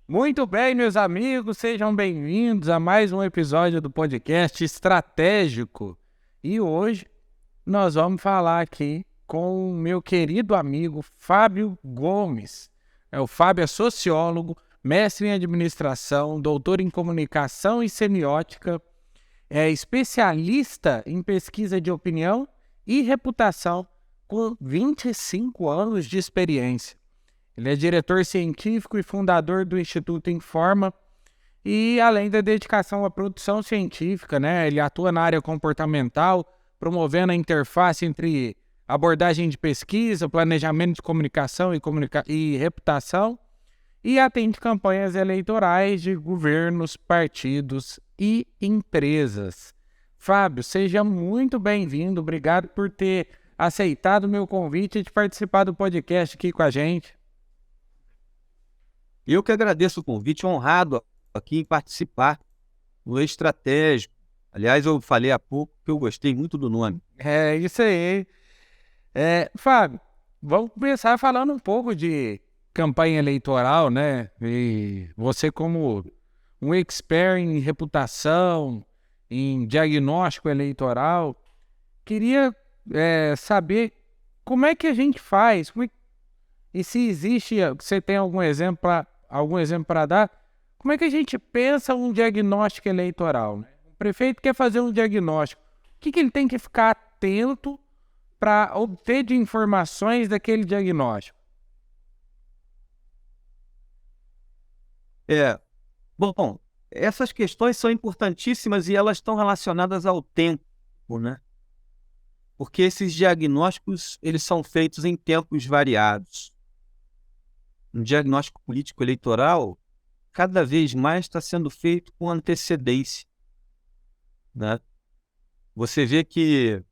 Muito bem, meus amigos, sejam bem-vindos a mais um episódio do podcast Estratégico. E hoje nós vamos falar aqui com o meu querido amigo Fábio Gomes. O Fábio é sociólogo, mestre em administração, doutor em comunicação e semiótica, é especialista em pesquisa de opinião e reputação, com 25 anos de experiência. Ele é diretor científico e fundador do Instituto Informa e, além da dedicação à produção científica, ele atua na área comportamental, promovendo a interface entre abordagem de pesquisa, planejamento de comunicação e reputação, e atende campanhas eleitorais de governos, partidos e empresas. Fábio, seja muito bem-vindo. Obrigado por ter aceitado o meu convite de participar do podcast aqui com a gente. Eu que agradeço o convite, honrado aqui em participar do Estratégico. Aliás, eu falei há pouco que eu gostei muito do nome. É isso aí. Fábio, vamos começar falando um pouco de campanha eleitoral, né? E você como um expert em reputação, em diagnóstico eleitoral, queria saber como é que a gente faz, e se existe, você tem algum exemplo para dar, como é que a gente pensa um diagnóstico eleitoral, né? O prefeito quer fazer um diagnóstico, o que ele tem que ficar atento para obter de informações daquele diagnóstico? Bom, essas questões são importantíssimas e elas estão relacionadas ao tempo, né? Porque esses diagnósticos, eles são feitos em tempos variados. Um diagnóstico político eleitoral, cada vez mais está sendo feito com antecedência, né? Você vê que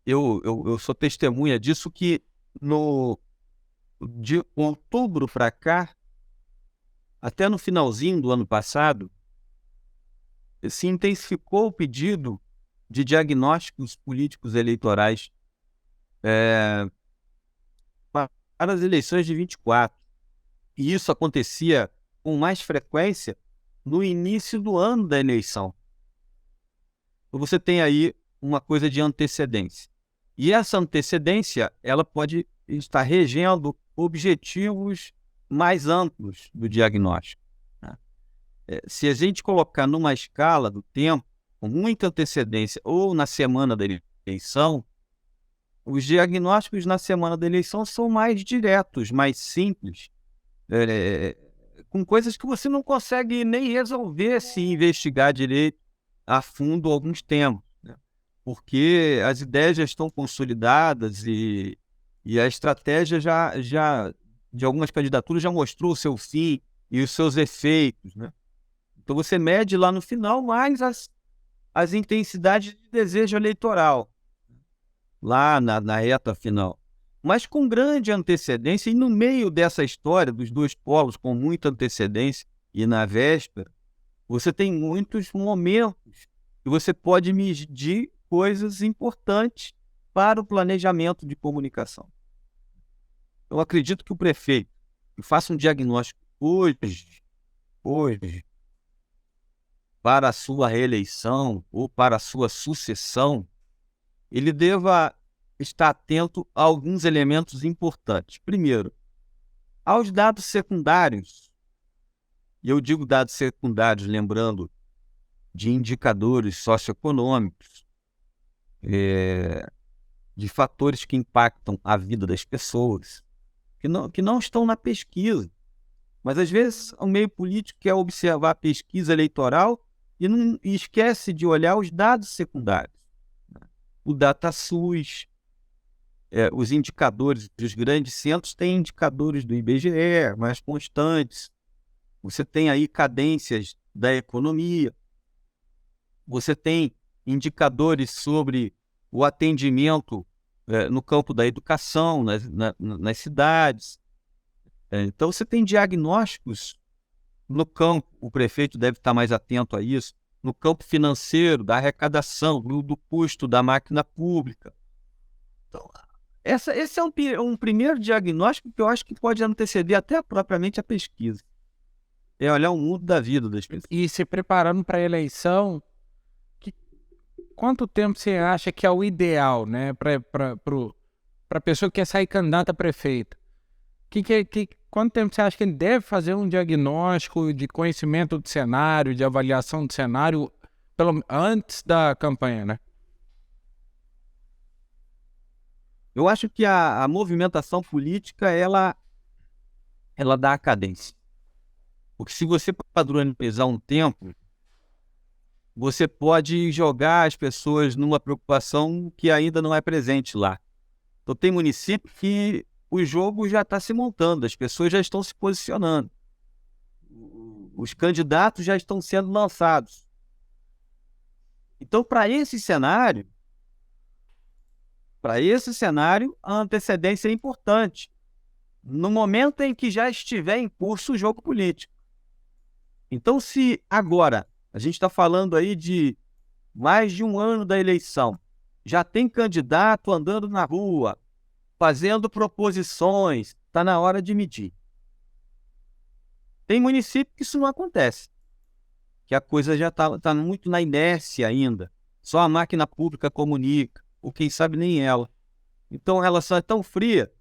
eu sou testemunha disso, que de outubro para cá, até no finalzinho do ano passado, se intensificou o pedido de diagnósticos políticos eleitorais para as eleições de 24. E isso acontecia com mais frequência no início do ano da eleição. Então você tem aí uma coisa de antecedência. E essa antecedência, ela pode estar regendo objetivos mais amplos do diagnóstico, né? Se a gente colocar numa escala do tempo, com muita antecedência, ou na semana da eleição, os diagnósticos na semana da eleição são mais diretos, mais simples, com coisas que você não consegue nem resolver se investigar direito a fundo alguns temas, né? Porque as ideias já estão consolidadas e a estratégia já de algumas candidaturas já mostrou o seu fim e os seus efeitos, né? Então você mede lá no final mais as intensidades de desejo eleitoral, lá na reta final. Mas com grande antecedência, e no meio dessa história dos dois polos com muita antecedência e na véspera, você tem muitos momentos que você pode medir coisas importantes para o planejamento de comunicação. Eu acredito que o prefeito que faça um diagnóstico hoje, para a sua reeleição ou para a sua sucessão, ele deva estar atento a alguns elementos importantes. Primeiro, aos dados secundários. E eu digo dados secundários lembrando de indicadores socioeconômicos, de fatores que impactam a vida das pessoas, que não estão na pesquisa. Mas, às vezes, o meio político quer observar a pesquisa eleitoral e esquece de olhar os dados secundários. O DataSUS, os indicadores dos grandes centros têm indicadores do IBGE mais constantes. Você tem aí cadências da economia. Você tem indicadores sobre o atendimento no campo da educação, nas cidades. Então, você tem diagnósticos no campo, o prefeito deve estar mais atento a isso, no campo financeiro, da arrecadação, do custo da máquina pública. Então, esse é um primeiro diagnóstico que eu acho que pode anteceder até propriamente a pesquisa. é olhar o mundo da vida das pessoas. E se preparando para a eleição, quanto tempo você acha que é o ideal, né, para a pessoa que quer sair candidata a prefeito? Quanto tempo você acha que ele deve fazer um diagnóstico de conhecimento do cenário, de avaliação do cenário, antes da campanha, né? Eu acho que a movimentação política, ela dá a cadência. Porque se você padronizar um tempo, você pode jogar as pessoas numa preocupação que ainda não é presente lá. Então tem município que o jogo já está se montando, as pessoas já estão se posicionando. Os candidatos já estão sendo lançados. Então, para esse cenário, a antecedência é importante. No momento em que já estiver em curso o jogo político. Então, se agora, a gente está falando aí de mais de um ano da eleição, já tem candidato andando na rua, fazendo proposições, está na hora de medir. Tem município que isso não acontece, que a coisa já está muito na inércia ainda. Só a máquina pública comunica, ou quem sabe nem ela. Então a relação é tão fria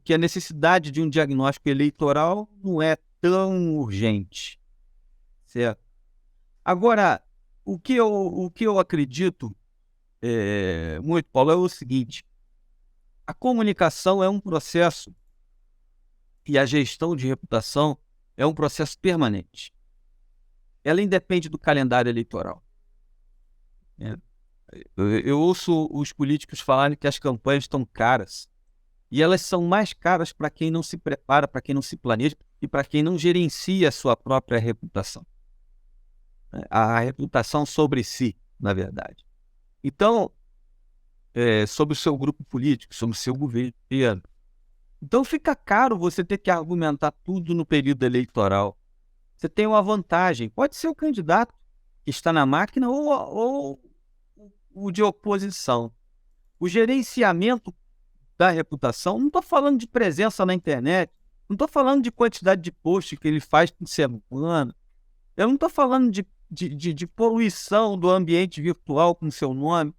que a necessidade de um diagnóstico eleitoral não é tão urgente. Certo? Agora, o que eu acredito muito, Paulo, é o seguinte: a comunicação é um processo e a gestão de reputação é um processo permanente. Ela independe do calendário eleitoral. Eu ouço os políticos falarem que as campanhas estão caras. E elas são mais caras para quem não se prepara, para quem não se planeja e para quem não gerencia a sua própria reputação. A reputação sobre si, na verdade. Então, sobre o seu grupo político, sobre o seu governo. Então fica caro você ter que argumentar tudo no período eleitoral. Você tem uma vantagem. Pode ser o candidato que está na máquina ou o de oposição. O gerenciamento da reputação, não estou falando de presença na internet, não estou falando de quantidade de posts que ele faz por semana, eu não estou falando de poluição do ambiente virtual com seu nome,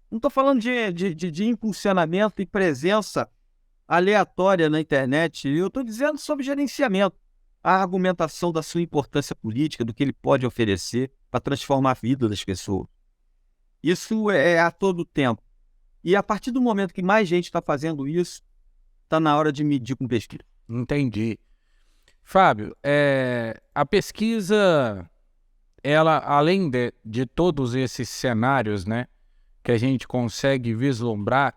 não estou falando de impulsionamento e presença aleatória na internet, eu estou dizendo sobre gerenciamento, a argumentação da sua importância política, do que ele pode oferecer para transformar a vida das pessoas. Isso é a todo tempo. E a partir do momento que mais gente está fazendo isso, está na hora de medir com pesquisa. Entendi. Fábio, a pesquisa, ela, além de todos esses cenários, né, que a gente consegue vislumbrar,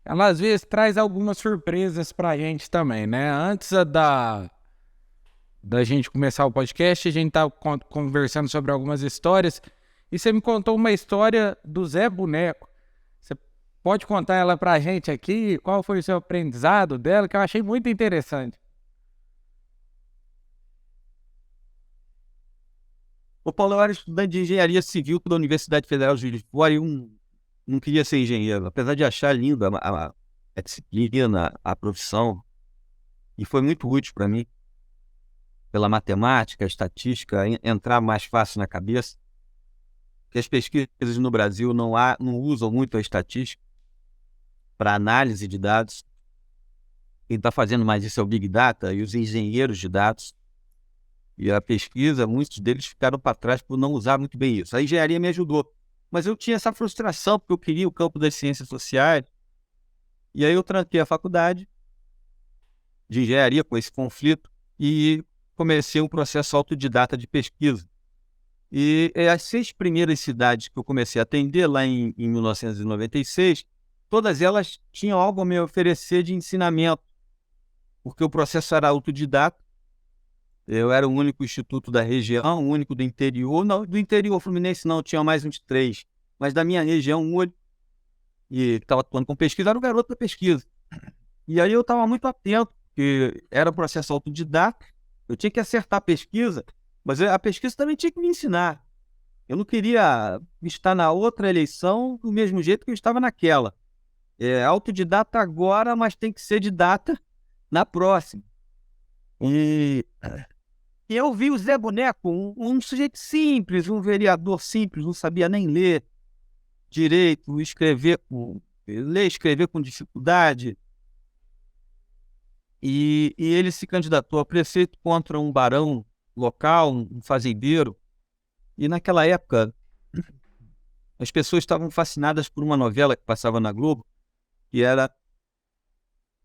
ela às vezes traz algumas surpresas para a gente também, né? Antes da gente começar o podcast, a gente estava conversando sobre algumas histórias e você me contou uma história do Zé Boneco. Você pode contar ela para a gente aqui? Qual foi o seu aprendizado dela, que eu achei muito interessante. O Paulo, eu era estudante de engenharia civil da Universidade Federal de Juiz de Fora e não queria ser engenheiro, apesar de achar linda a disciplina, a profissão, e foi muito útil para mim, pela matemática, a estatística, entrar mais fácil na cabeça, porque as pesquisas no Brasil não usam muito a estatística para análise de dados. Quem está fazendo mais isso é o Big Data e os engenheiros de dados. E a pesquisa, muitos deles ficaram para trás por não usar muito bem isso. A engenharia me ajudou. Mas eu tinha essa frustração, porque eu queria o campo das ciências sociais. E aí eu tranquei a faculdade de engenharia com esse conflito e comecei um processo autodidata de pesquisa. E as 6 primeiras cidades que eu comecei a atender, lá em 1996, todas elas tinham algo a me oferecer de ensinamento, porque o processo era autodidata. Eu era o único instituto da região, o único do interior. Não, do interior fluminense não, tinha mais uns 3. Mas da minha região, um único. E estava atuando com pesquisa, era o garoto da pesquisa. E aí eu estava muito atento, porque era um processo autodidata. Eu tinha que acertar a pesquisa, mas a pesquisa também tinha que me ensinar. Eu não queria estar na outra eleição do mesmo jeito que eu estava naquela. Autodidata agora, mas tem que ser didata na próxima. E, e eu vi o Zé Boneco, um sujeito simples, um vereador simples, não sabia nem ler direito, ler e escrever com dificuldade. E ele se candidatou a prefeito contra um barão local, um fazendeiro. E naquela época, as pessoas estavam fascinadas por uma novela que passava na Globo, que era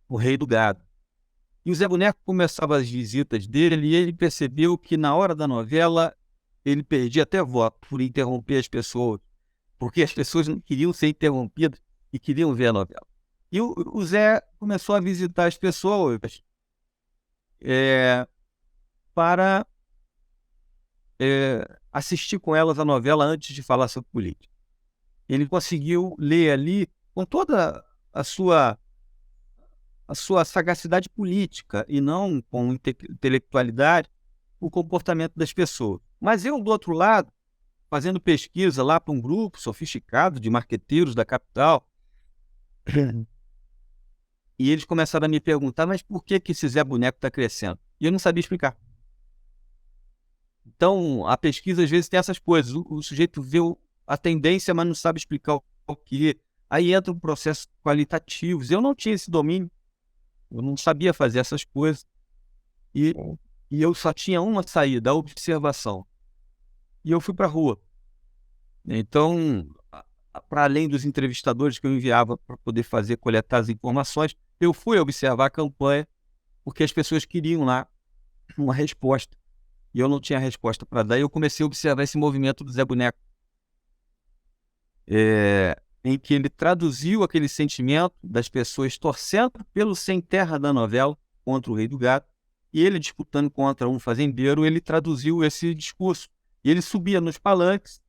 O Rei do Gado. E o Zé Boneco começava as visitas dele e ele percebeu que na hora da novela ele perdia até voto por interromper as pessoas, porque as pessoas não queriam ser interrompidas e queriam ver a novela. E o Zé começou a visitar as pessoas para assistir com elas a novela antes de falar sobre política. Ele conseguiu ler ali, com toda a sua sagacidade política e não com intelectualidade, o comportamento das pessoas. Mas eu, do outro lado, fazendo pesquisa lá para um grupo sofisticado de marqueteiros da capital, e eles começaram a me perguntar, mas por que esse Zé Boneco está crescendo? E eu não sabia explicar. Então, a pesquisa às vezes tem essas coisas. O sujeito vê a tendência, mas não sabe explicar o que. Aí entra um processo qualitativo. Eu não tinha esse domínio. Eu não sabia fazer essas coisas. E eu só tinha uma saída, a observação. E eu fui para a rua. Então, para além dos entrevistadores que eu enviava para poder coletar as informações, eu fui observar a campanha, porque as pessoas queriam lá uma resposta. E eu não tinha resposta para dar. E eu comecei a observar esse movimento do Zé Boneco, em que ele traduziu aquele sentimento das pessoas torcendo pelo sem terra da novela contra o Rei do Gado, e ele disputando contra um fazendeiro, ele traduziu esse discurso. E ele subia nos palanques,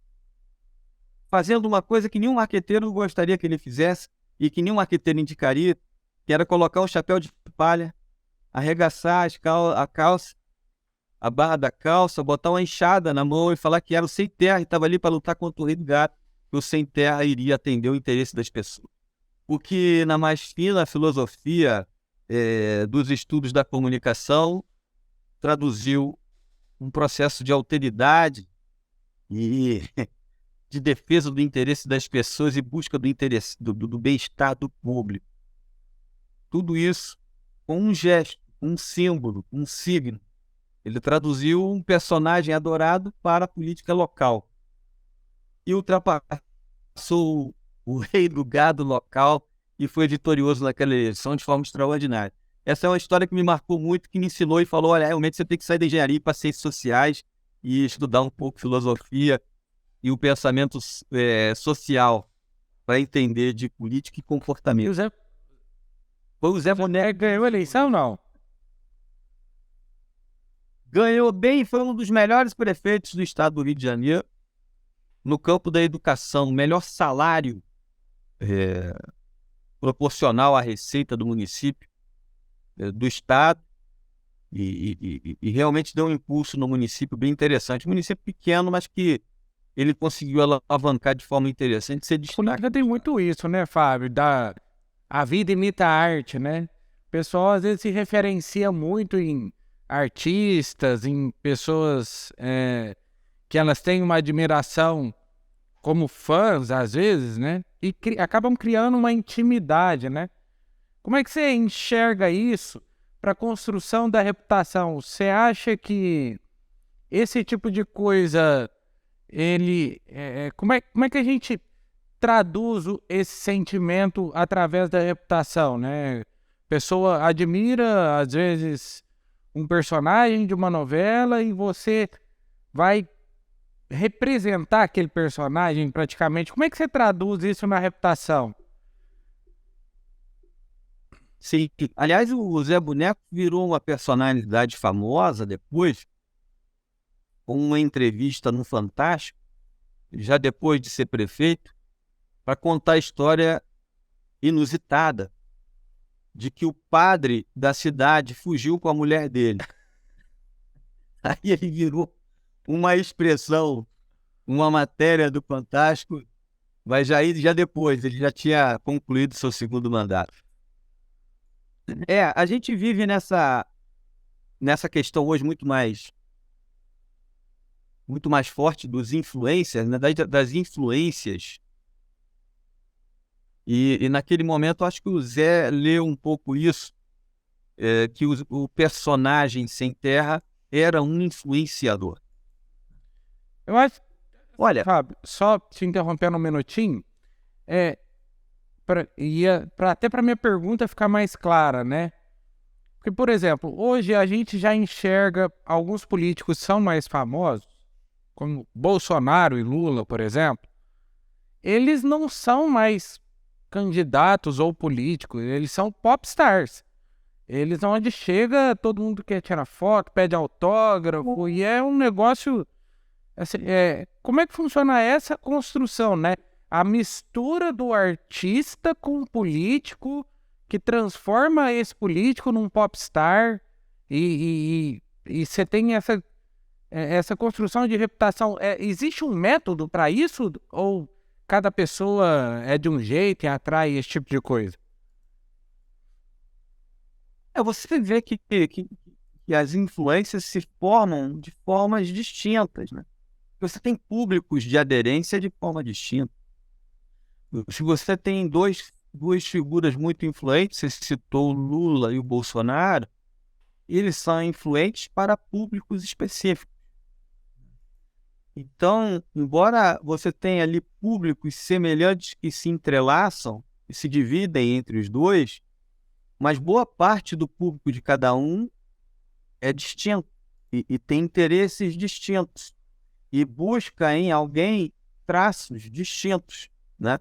fazendo uma coisa que nenhum marqueteiro gostaria que ele fizesse, e que nenhum marqueteiro indicaria, que era colocar um chapéu de palha, arregaçar a calça, a barra da calça, botar uma enxada na mão e falar que era o sem terra e estava ali para lutar contra o Rei do Gado, que o sem terra iria atender o interesse das pessoas. O que, na mais fina filosofia dos estudos da comunicação, traduziu um processo de alteridade e de defesa do interesse das pessoas e busca do interesse do bem-estar do público. Tudo isso com um gesto, um símbolo, um signo. Ele traduziu um personagem adorado para a política local e ultrapassou o Rei do Gado local e foi vitorioso naquela eleição de forma extraordinária. Essa é uma história que me marcou muito, que me ensinou e falou, olha, realmente você tem que sair da engenharia para ciências sociais e estudar um pouco filosofia e o pensamento social para entender de política e comportamento. Foi o Zé Boneco ganhou a eleição ou não? Ganhou bem, foi um dos melhores prefeitos do estado do Rio de Janeiro, no campo da educação, melhor salário proporcional à receita do município, do estado, e realmente deu um impulso no município bem interessante. Um município pequeno, mas que ele conseguiu alavancar de forma interessante. Política tem muito isso, né, Fábio? A vida imita a arte, né? O pessoal às vezes se referencia muito em artistas, em pessoas que elas têm uma admiração como fãs, às vezes, né? E acabam criando uma intimidade, né? Como é que você enxerga isso para a construção da reputação? Você acha que esse tipo de coisa, como é que a gente traduz esse sentimento através da reputação, né? A pessoa admira, às vezes, um personagem de uma novela e você vai representar aquele personagem praticamente. Como é que você traduz isso na reputação? Sim. Aliás, o Zé Boneco virou uma personalidade famosa depois, com uma entrevista no Fantástico, já depois de ser prefeito, para contar a história inusitada de que o padre da cidade fugiu com a mulher dele. Aí ele virou uma expressão, uma matéria do Fantástico, mas já depois, ele já tinha concluído seu segundo mandato. A gente vive nessa nessa questão hoje muito mais forte dos influencers, né, das influências. E naquele momento, acho que o Zé leu um pouco isso, que o personagem sem terra era um influenciador. Eu acho, Olha, Fábio, só te interrompendo um minutinho, até para minha pergunta ficar mais clara, né? Porque, por exemplo, hoje a gente já enxerga alguns políticos que são mais famosos, como Bolsonaro e Lula, por exemplo, eles não são mais candidatos ou políticos, eles são popstars. Eles, onde chega, todo mundo quer tirar foto, pede autógrafo, e é um negócio. Assim, como é que funciona essa construção, né? A mistura do artista com o político que transforma esse político num popstar e você tem essa construção de reputação. Existe um método para isso? Ou cada pessoa é de um jeito e atrai esse tipo de coisa? você vê que as influências se formam de formas distintas, né? Você tem públicos de aderência de forma distinta. Se você tem duas figuras muito influentes, você citou o Lula e o Bolsonaro, eles são influentes para públicos específicos. Então, embora você tenha ali públicos semelhantes que se entrelaçam e se dividem entre os dois, mas boa parte do público de cada um é distinto e tem interesses distintos e busca em alguém traços distintos, né?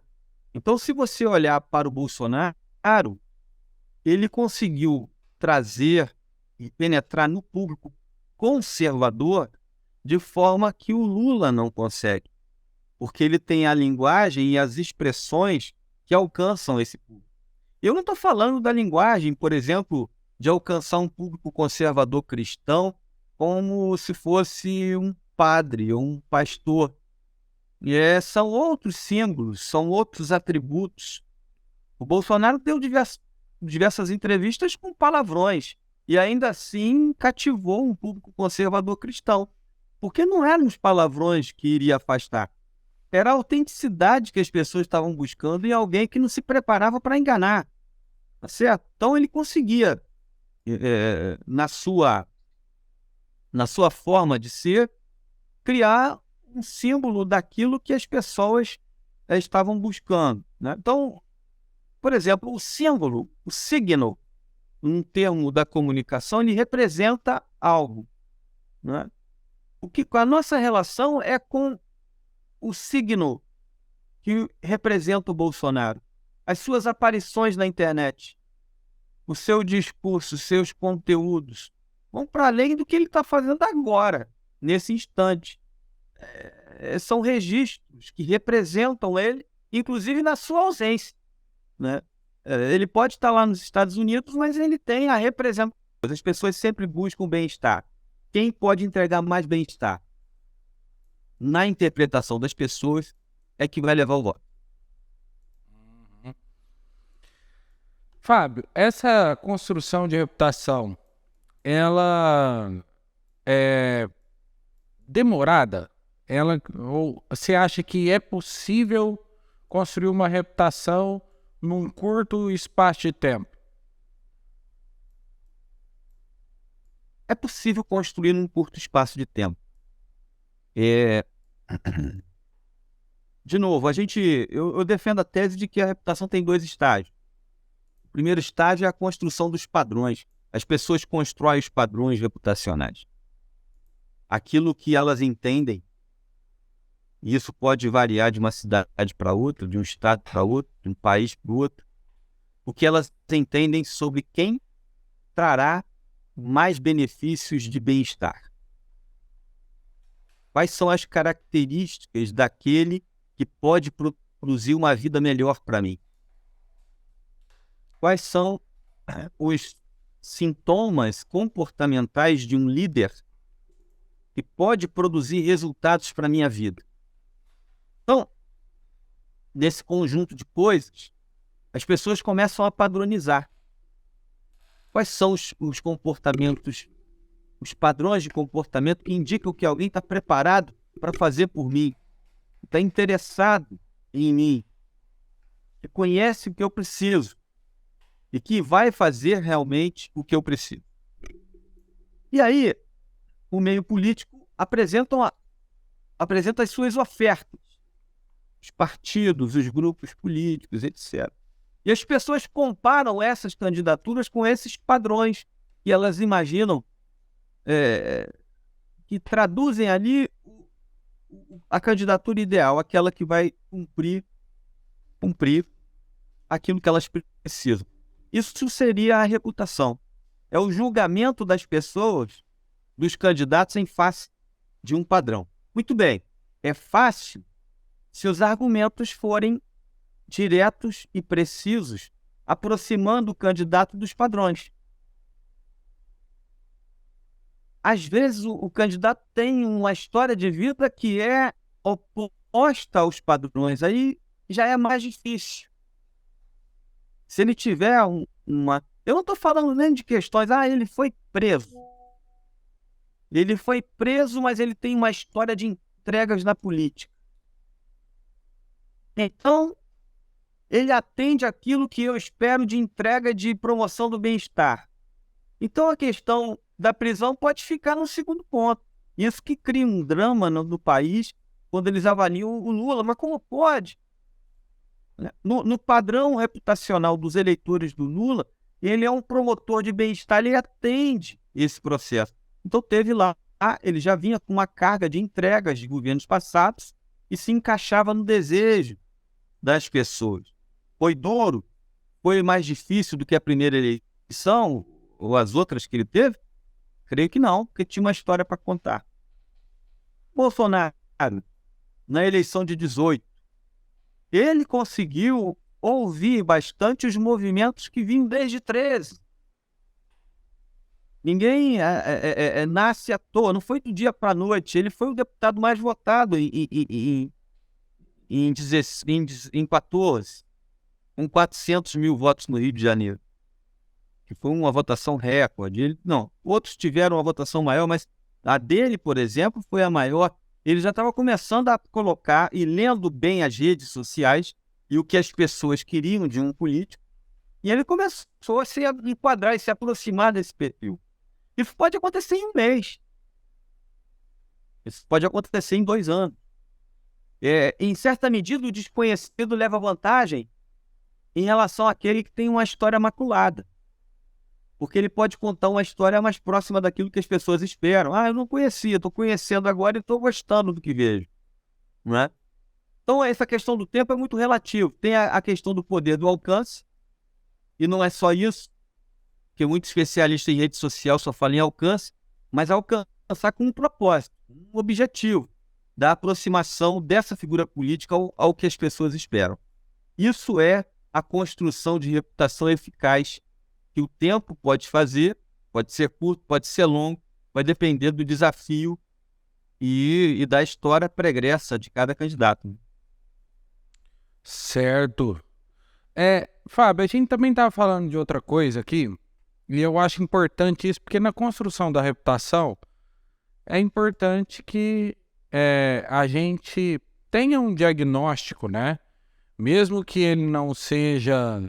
Então, se você olhar para o Bolsonaro, ele conseguiu trazer e penetrar no público conservador de forma que o Lula não consegue, porque ele tem a linguagem e as expressões que alcançam esse público. Eu não estou falando da linguagem, por exemplo, de alcançar um público conservador cristão como se fosse um padre ou um pastor. São outros símbolos, são outros atributos. O Bolsonaro deu diversas entrevistas com palavrões e ainda assim cativou um público conservador cristão. Porque não eram os palavrões que iria afastar. Era a autenticidade que as pessoas estavam buscando em alguém que não se preparava para enganar. Tá certo? Então ele conseguia, na sua forma de ser, criar um símbolo daquilo que as pessoas estavam buscando, né? Então, por exemplo, o símbolo, o signo, um termo da comunicação, ele representa algo, né? A nossa relação é com o signo que representa o Bolsonaro, as suas aparições na internet, o seu discurso, os seus conteúdos, vão para além do que ele está fazendo agora, nesse instante. São registros que representam ele, inclusive na sua ausência, né? Ele pode estar lá nos Estados Unidos, mas ele tem a representação. As pessoas sempre buscam bem-estar. Quem pode entregar mais bem-estar na interpretação das pessoas é que vai levar o voto. Fábio, essa construção de reputação, ela é demorada? Ou você acha que é possível construir uma reputação num curto espaço de tempo? É possível construir num curto espaço de tempo. De novo, eu defendo a tese de que a reputação tem 2 estágios. O primeiro estágio é a construção dos padrões. As pessoas constroem os padrões reputacionais. Aquilo que elas entendem, e isso pode variar de uma cidade para outra, de um estado para outro, de um país para outro, o que elas entendem sobre quem trará mais benefícios de bem-estar. Quais são as características daquele que pode produzir uma vida melhor para mim? Quais são os sintomas comportamentais de um líder que pode produzir resultados para a minha vida? Então, nesse conjunto de coisas, as pessoas começam a padronizar. Quais são os comportamentos os padrões de comportamento que indicam que alguém está preparado para fazer por mim, está interessado em mim, que conhece o que eu preciso e que vai fazer realmente o que eu preciso. E aí, o meio político apresenta as suas ofertas, os partidos, os grupos políticos, etc. E as pessoas comparam essas candidaturas com esses padrões que elas imaginam, que traduzem ali a candidatura ideal, aquela que vai cumprir aquilo que elas precisam. Isso seria a reputação. É o julgamento das pessoas, dos candidatos em face de um padrão. Muito bem, é fácil se os argumentos forem diretos e precisos, aproximando o candidato dos padrões. Às vezes, o candidato tem uma história de vida que é oposta aos padrões, aí já é mais difícil. Se ele tiver uma... Eu não estou falando nem de questões, ele foi preso. Ele foi preso, mas ele tem uma história de entregas na política. Então, ele atende aquilo que eu espero de entrega de promoção do bem-estar. Então, a questão da prisão pode ficar no segundo ponto. Isso que cria um drama no país quando eles avaliam o Lula. Mas como pode? No padrão reputacional dos eleitores do Lula, ele é um promotor de bem-estar, ele atende esse processo. Então, teve lá, ele já vinha com uma carga de entregas de governos passados e se encaixava no desejo das pessoas. Foi duro? Foi mais difícil do que a primeira eleição ou as outras que ele teve? Creio que não, porque tinha uma história para contar. Bolsonaro, na eleição de 18, ele conseguiu ouvir bastante os movimentos que vinham desde 13. Ninguém nasce à toa, não foi do dia para a noite. Ele foi o deputado mais votado em 14, com 400 mil votos no Rio de Janeiro, que foi uma votação recorde. Outros tiveram uma votação maior, mas a dele, por exemplo, foi a maior. Ele já estava começando a colocar e lendo bem as redes sociais e o que as pessoas queriam de um político, e ele começou a se enquadrar e se aproximar desse perfil. Isso pode acontecer em um mês. Isso pode acontecer em 2 anos. Em certa medida, o desconhecido leva vantagem em relação àquele que tem uma história maculada. Porque ele pode contar uma história mais próxima daquilo que as pessoas esperam. Eu não conhecia, estou conhecendo agora e estou gostando do que vejo. Não é? Então, essa questão do tempo é muito relativa. Tem a questão do poder do alcance, e não é só isso, porque muitos especialistas em rede social só falam em alcance, mas alcançar com um propósito, um objetivo da aproximação dessa figura política ao que as pessoas esperam. Isso é a construção de reputação eficaz, que o tempo pode fazer, pode ser curto, pode ser longo, vai depender do desafio e da história pregressa de cada candidato. Certo. Fábio, a gente também estava falando de outra coisa aqui, e eu acho importante isso, porque na construção da reputação é importante que a gente tenha um diagnóstico, né? Mesmo que ele não seja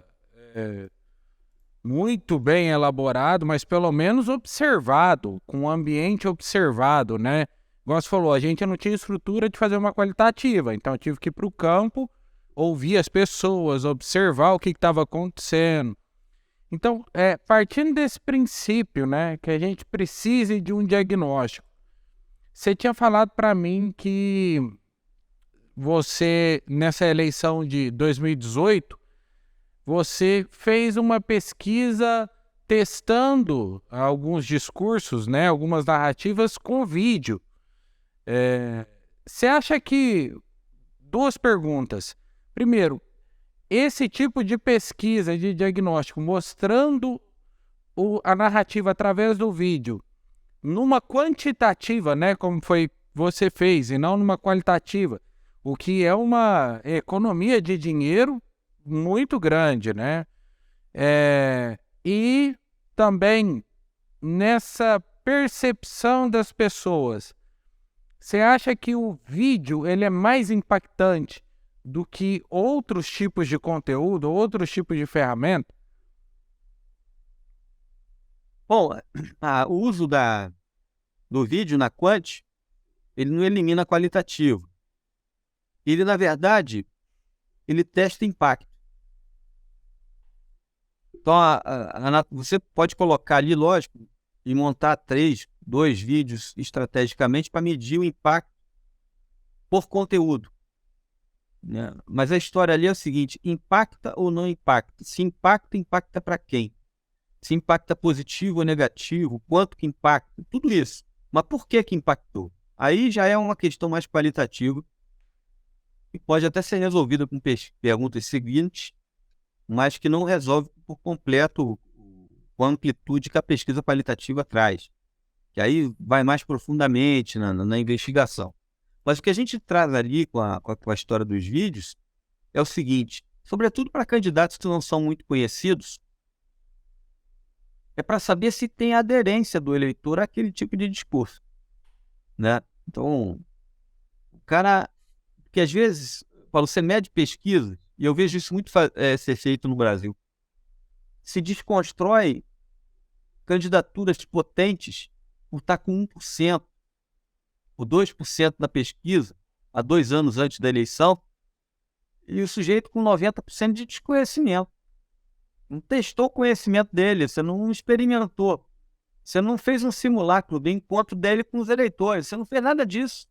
muito bem elaborado, mas pelo menos observado, com o ambiente observado, né? Igual você falou, a gente não tinha estrutura de fazer uma qualitativa, então eu tive que ir para o campo, ouvir as pessoas, observar o que estava acontecendo. Então, partindo desse princípio, né, que a gente precise de um diagnóstico, você tinha falado para mim que você, nessa eleição de 2018, você fez uma pesquisa testando alguns discursos, né, algumas narrativas com vídeo. Você acha que... Duas perguntas. Primeiro, esse tipo de pesquisa, de diagnóstico, mostrando a narrativa através do vídeo, numa quantitativa, né, como você fez, e não numa qualitativa, o que é uma economia de dinheiro muito grande, né? E também nessa percepção das pessoas, você acha que o vídeo ele é mais impactante do que outros tipos de conteúdo, outros tipos de ferramenta? Bom, o uso do vídeo na Quant, ele não elimina qualitativo. Ele, na verdade, ele testa impacto. Então, você pode colocar ali, lógico, e montar 2 vídeos estrategicamente para medir o impacto por conteúdo, né? Mas a história ali é o seguinte: impacta ou não impacta? Se impacta, impacta para quem? Se impacta positivo ou negativo? Quanto que impacta? Tudo isso. Mas por que impactou? Aí já é uma questão mais qualitativa e pode até ser resolvida com perguntas seguintes, mas que não resolve por completo com a amplitude que a pesquisa qualitativa traz, que aí vai mais profundamente na investigação. Mas o que a gente traz ali com a história dos vídeos é o seguinte: sobretudo para candidatos que não são muito conhecidos, é para saber se tem aderência do eleitor àquele tipo de discurso, né? Então, o cara, que às vezes, Paulo, você mede pesquisa, e eu vejo isso muito ser feito no Brasil, se desconstrói candidaturas potentes por estar com 1%, ou 2% da pesquisa, há 2 anos antes da eleição, e o sujeito com 90% de desconhecimento. Não testou o conhecimento dele, você não experimentou, você não fez um simulacro do encontro dele com os eleitores, você não fez nada disso.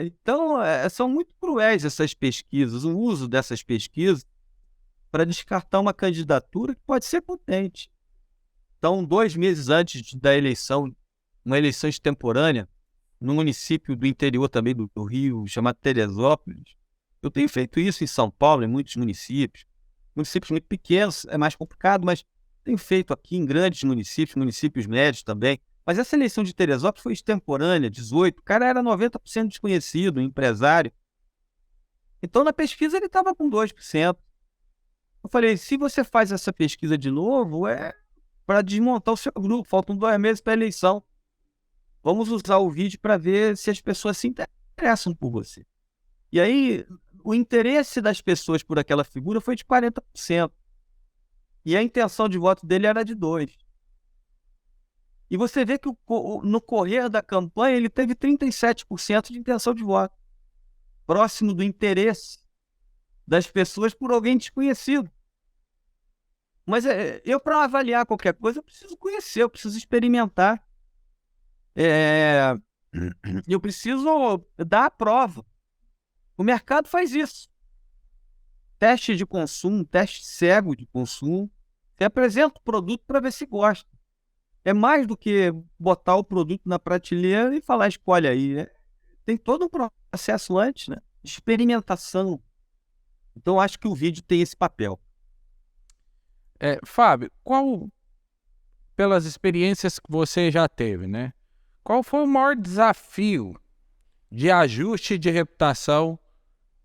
Então, são muito cruéis essas pesquisas, o uso dessas pesquisas para descartar uma candidatura que pode ser potente. Então, 2 meses antes da eleição, uma eleição extemporânea, no município do interior também do Rio, chamado Teresópolis, eu tenho feito isso em São Paulo, em muitos municípios muito pequenos, é mais complicado, mas tenho feito aqui em grandes municípios médios também. Mas essa eleição de Teresópolis foi extemporânea, 18, o cara era 90% desconhecido, empresário. Então, na pesquisa, ele estava com 2%. Eu falei, se você faz essa pesquisa de novo, é para desmontar o seu grupo, faltam 2 meses para a eleição. Vamos usar o vídeo para ver se as pessoas se interessam por você. E aí, o interesse das pessoas por aquela figura foi de 40%. E a intenção de voto dele era de 2%. E você vê que no correr da campanha ele teve 37% de intenção de voto, próximo do interesse das pessoas por alguém desconhecido. Mas eu, para avaliar qualquer coisa, eu preciso conhecer, eu preciso experimentar. Eu preciso dar a prova. O mercado faz isso. Teste de consumo, teste cego de consumo. Você apresenta o produto para ver se gosta. É mais do que botar o produto na prateleira e falar, escolhe aí, né? Tem todo um processo antes, né? Experimentação. Então, acho que o vídeo tem esse papel. Fábio, pelas experiências que você já teve, né? Qual foi o maior desafio de ajuste de reputação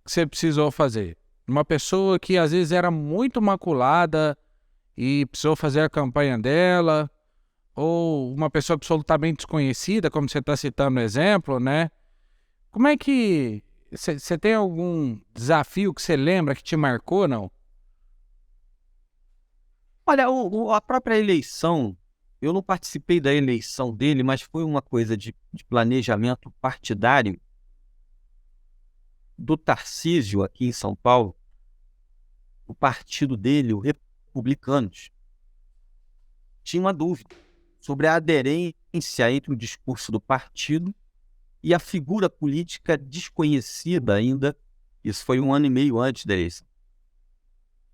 que você precisou fazer? Uma pessoa que às vezes era muito maculada e precisou fazer a campanha dela, ou uma pessoa absolutamente desconhecida, como você está citando no exemplo, né? Como é que... Você tem algum desafio que você lembra que te marcou, não? Olha, a própria eleição, eu não participei da eleição dele, mas foi uma coisa de planejamento partidário do Tarcísio aqui em São Paulo. O partido dele, o Republicanos, tinha uma dúvida sobre a aderência entre o discurso do partido e a figura política desconhecida ainda. Isso foi 1 ano e meio antes da eleição.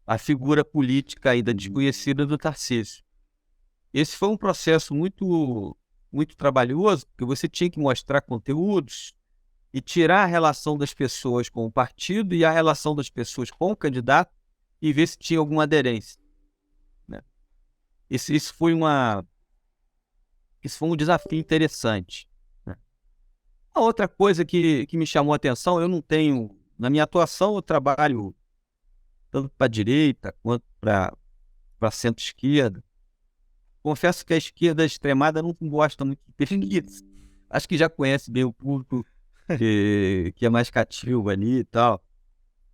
A figura política ainda desconhecida do Tarcísio. Esse foi um processo muito, muito trabalhoso, porque você tinha que mostrar conteúdos e tirar a relação das pessoas com o partido e a relação das pessoas com o candidato e ver se tinha alguma aderência, né? Isso foi um desafio interessante, né? A outra coisa que me chamou a atenção, eu não tenho... Na minha atuação, eu trabalho tanto para a direita quanto para a centro-esquerda. confesso que a esquerda extremada não gosta muito de pesquisa. Acho que já conhece bem o público que é mais cativo ali e tal.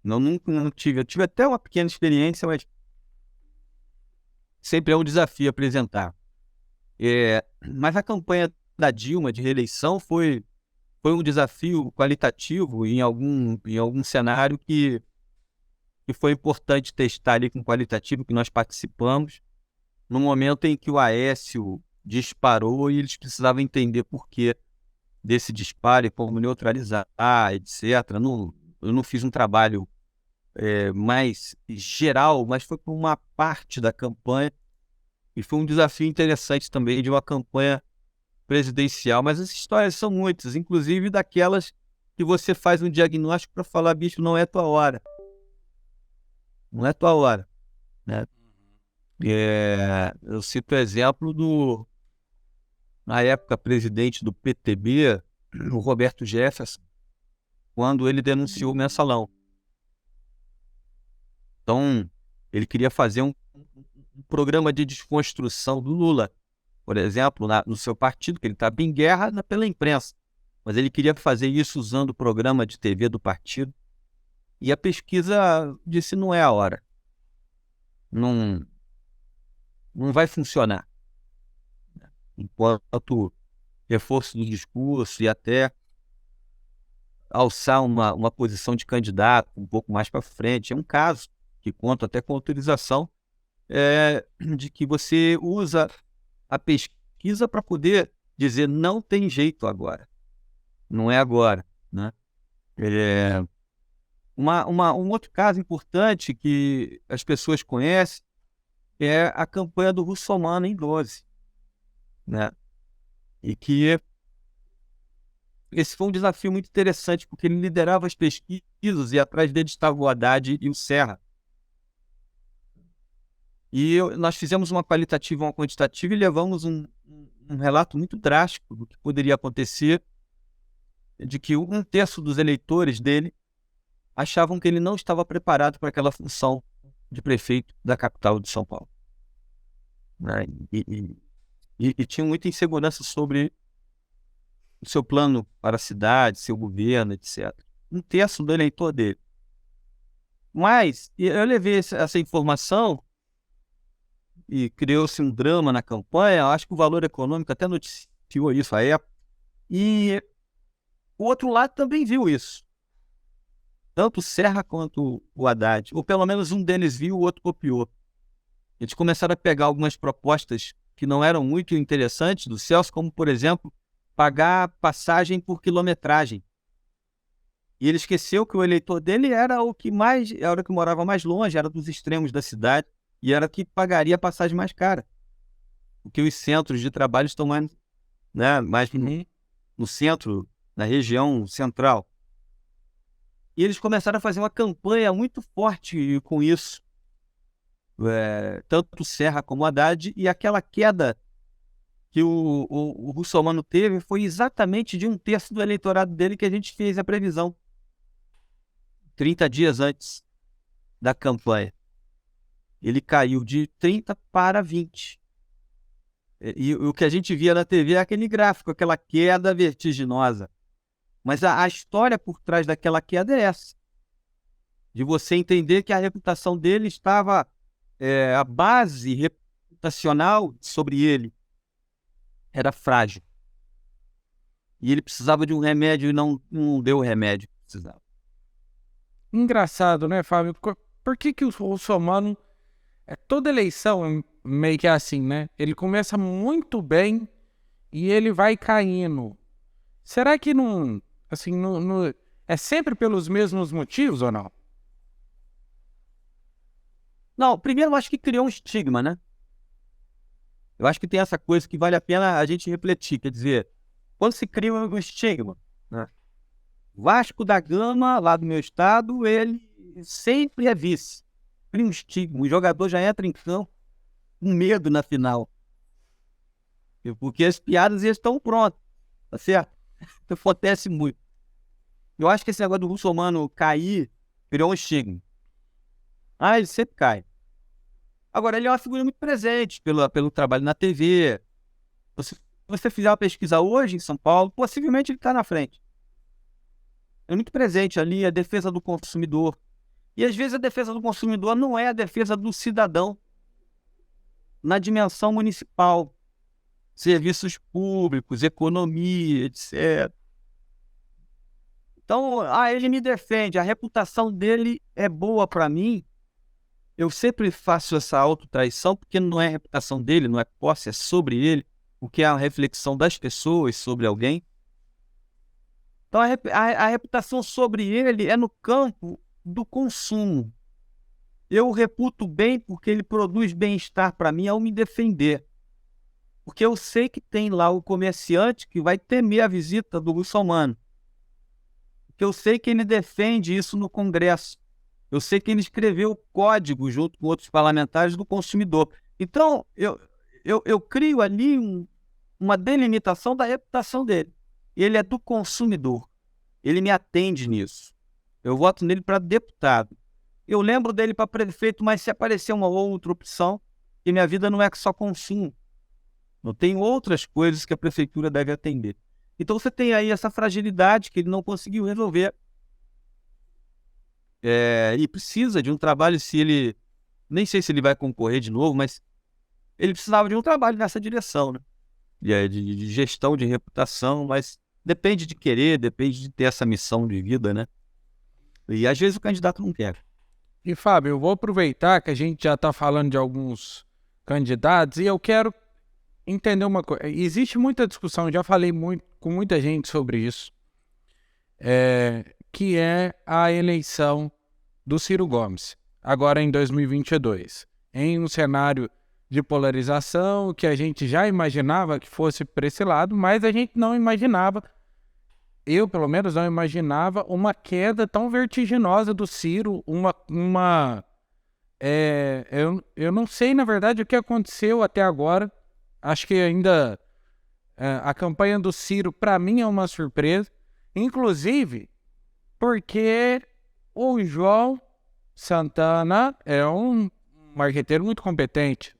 Nunca não tive. Eu tive até uma pequena experiência, mas sempre é um desafio apresentar. Mas a campanha da Dilma de reeleição foi um desafio qualitativo em algum cenário que foi importante testar ali com qualitativo, que nós participamos, no momento em que o Aécio disparou e eles precisavam entender por que desse disparo e como neutralizar, etc. Eu não fiz um trabalho mais geral, mas foi por uma parte da campanha e foi um desafio interessante também de uma campanha presidencial. Mas as histórias são muitas, inclusive daquelas que você faz um diagnóstico para falar, bicho, não é tua hora. Não é tua hora, né? Eu cito o exemplo na época, presidente do PTB, o Roberto Jefferson, quando ele denunciou o mensalão. Então, ele queria fazer um programa de desconstrução do Lula, por exemplo, no seu partido, que ele estava em guerra pela imprensa, mas ele queria fazer isso usando o programa de TV do partido, e a pesquisa disse não é a hora. Não vai funcionar. Enquanto reforço do discurso e até alçar uma posição de candidato um pouco mais para frente. É um caso que conta até com autorização de que você usa a pesquisa para poder dizer não tem jeito agora. Não é agora, né? Um outro caso importante que as pessoas conhecem é a campanha do Russomano em 12, né? E que esse foi um desafio muito interessante, porque ele liderava as pesquisas e atrás dele estava o Haddad e o Serra. E nós fizemos uma qualitativa e uma quantitativa e levamos um relato muito drástico do que poderia acontecer, de que 1/3 dos eleitores dele achavam que ele não estava preparado para aquela função de prefeito da capital de São Paulo, né? E tinham muita insegurança sobre o seu plano para a cidade, seu governo, etc. 1/3 do eleitor dele. Mas eu levei essa informação e criou-se um drama na campanha. Acho que o Valor Econômico até noticiou isso à época. E o outro lado também viu isso. Tanto o Serra quanto o Haddad. Ou pelo menos um deles viu, o outro copiou. Eles começaram a pegar algumas propostas que não eram muito interessantes do Celso, como, por exemplo, pagar passagem por quilometragem. E ele esqueceu que o eleitor dele era o que morava mais longe, era dos extremos da cidade, e era o que pagaria a passagem mais cara. Porque os centros de trabalho estão mais, né, mais no centro, na região central. E eles começaram a fazer uma campanha muito forte com isso. Tanto o Serra como o Haddad, e aquela queda que o Russomano teve foi exatamente de 1/3 do eleitorado dele que a gente fez a previsão 30 dias antes da campanha. Ele caiu de 30 para 20. E o que a gente via na TV é aquele gráfico, aquela queda vertiginosa. Mas a história por trás daquela queda é essa. De você entender que a reputação dele estava... a base reputacional sobre ele era frágil. E ele precisava de um remédio e não deu o remédio que precisava. Engraçado, né, Fábio? Por que o Russomano... toda eleição meio que é assim, né? Ele começa muito bem e ele vai caindo. Será que não... Assim, é sempre pelos mesmos motivos ou não? Não, primeiro eu acho que criou um estigma, né? Eu acho que tem essa coisa que vale a pena a gente refletir. Quer dizer, quando se cria um estigma, né? Vasco da Gama, lá do meu estado, ele sempre é vice. Cria um estigma. O jogador já entra em campo com medo na final. Porque as piadas já estão prontas. Tá certo? Então, acontece muito. Eu acho que esse negócio do Russomano cair criou um estigma. Ele sempre cai. Agora, ele é uma figura muito presente pelo trabalho na TV. Se você fizer uma pesquisa hoje em São Paulo, possivelmente ele está na frente. É muito presente ali a defesa do consumidor. E às vezes a defesa do consumidor não é a defesa do cidadão na dimensão municipal, serviços públicos, economia, etc. Então, ele me defende, a reputação dele é boa para mim. Eu sempre faço essa autotraição, porque não é a reputação dele, não é posse, é sobre ele, o que é a reflexão das pessoas sobre alguém. Então, a reputação sobre ele é no campo do consumo. Eu o reputo bem porque ele produz bem-estar para mim ao me defender. Porque eu sei que tem lá o comerciante que vai temer a visita do muçulmano. Porque eu sei que ele defende isso no Congresso. Eu sei que ele escreveu o código junto com outros parlamentares do consumidor. Então, eu crio ali uma delimitação da reputação dele. Ele é do consumidor. Ele me atende nisso. Eu voto nele para deputado. Eu lembro dele para prefeito, mas se aparecer uma outra opção, que minha vida não é só consumo. Eu tenho outras coisas que a prefeitura deve atender. Então você tem aí essa fragilidade que ele não conseguiu resolver. E precisa de um trabalho, nem sei se ele vai concorrer de novo, mas ele precisava de um trabalho nessa direção, né? De gestão de reputação, mas depende de querer, depende de ter essa missão de vida, né? E às vezes o candidato não quer. E Fábio, eu vou aproveitar que a gente já está falando de alguns candidatos e eu quero entender uma coisa. Existe muita discussão, já falei com muita gente sobre isso, que é a eleição do Ciro Gomes, agora em 2022, em um cenário de polarização que a gente já imaginava que fosse para esse lado, mas a gente não imaginava, eu pelo menos não imaginava, uma queda tão vertiginosa do Ciro, eu não sei, na verdade, o que aconteceu até agora. Acho que ainda a campanha do Ciro, para mim, é uma surpresa. Inclusive, porque o João Santana é um marqueteiro muito competente,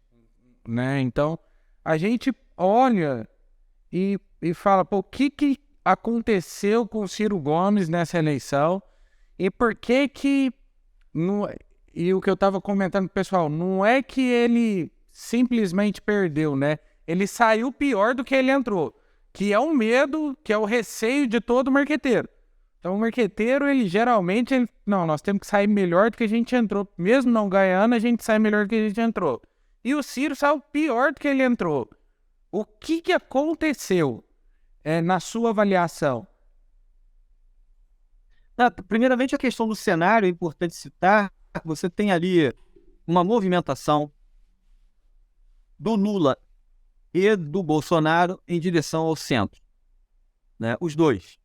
né? Então, a gente olha e fala, pô, o que aconteceu com o Ciro Gomes nessa eleição e por que e o que eu estava comentando com o pessoal, não é que ele simplesmente perdeu, né? Ele saiu pior do que ele entrou, que é o medo, que é o receio de todo marqueteiro. Então o marqueteiro, ele geralmente, não, nós temos que sair melhor do que a gente entrou. Mesmo não ganhando, a gente sai melhor do que a gente entrou. E o Ciro saiu pior do que ele entrou. O que aconteceu na sua avaliação? Primeiramente, a questão do cenário é importante citar. Você tem ali uma movimentação do Lula e do Bolsonaro em direção ao centro, né? Os dois.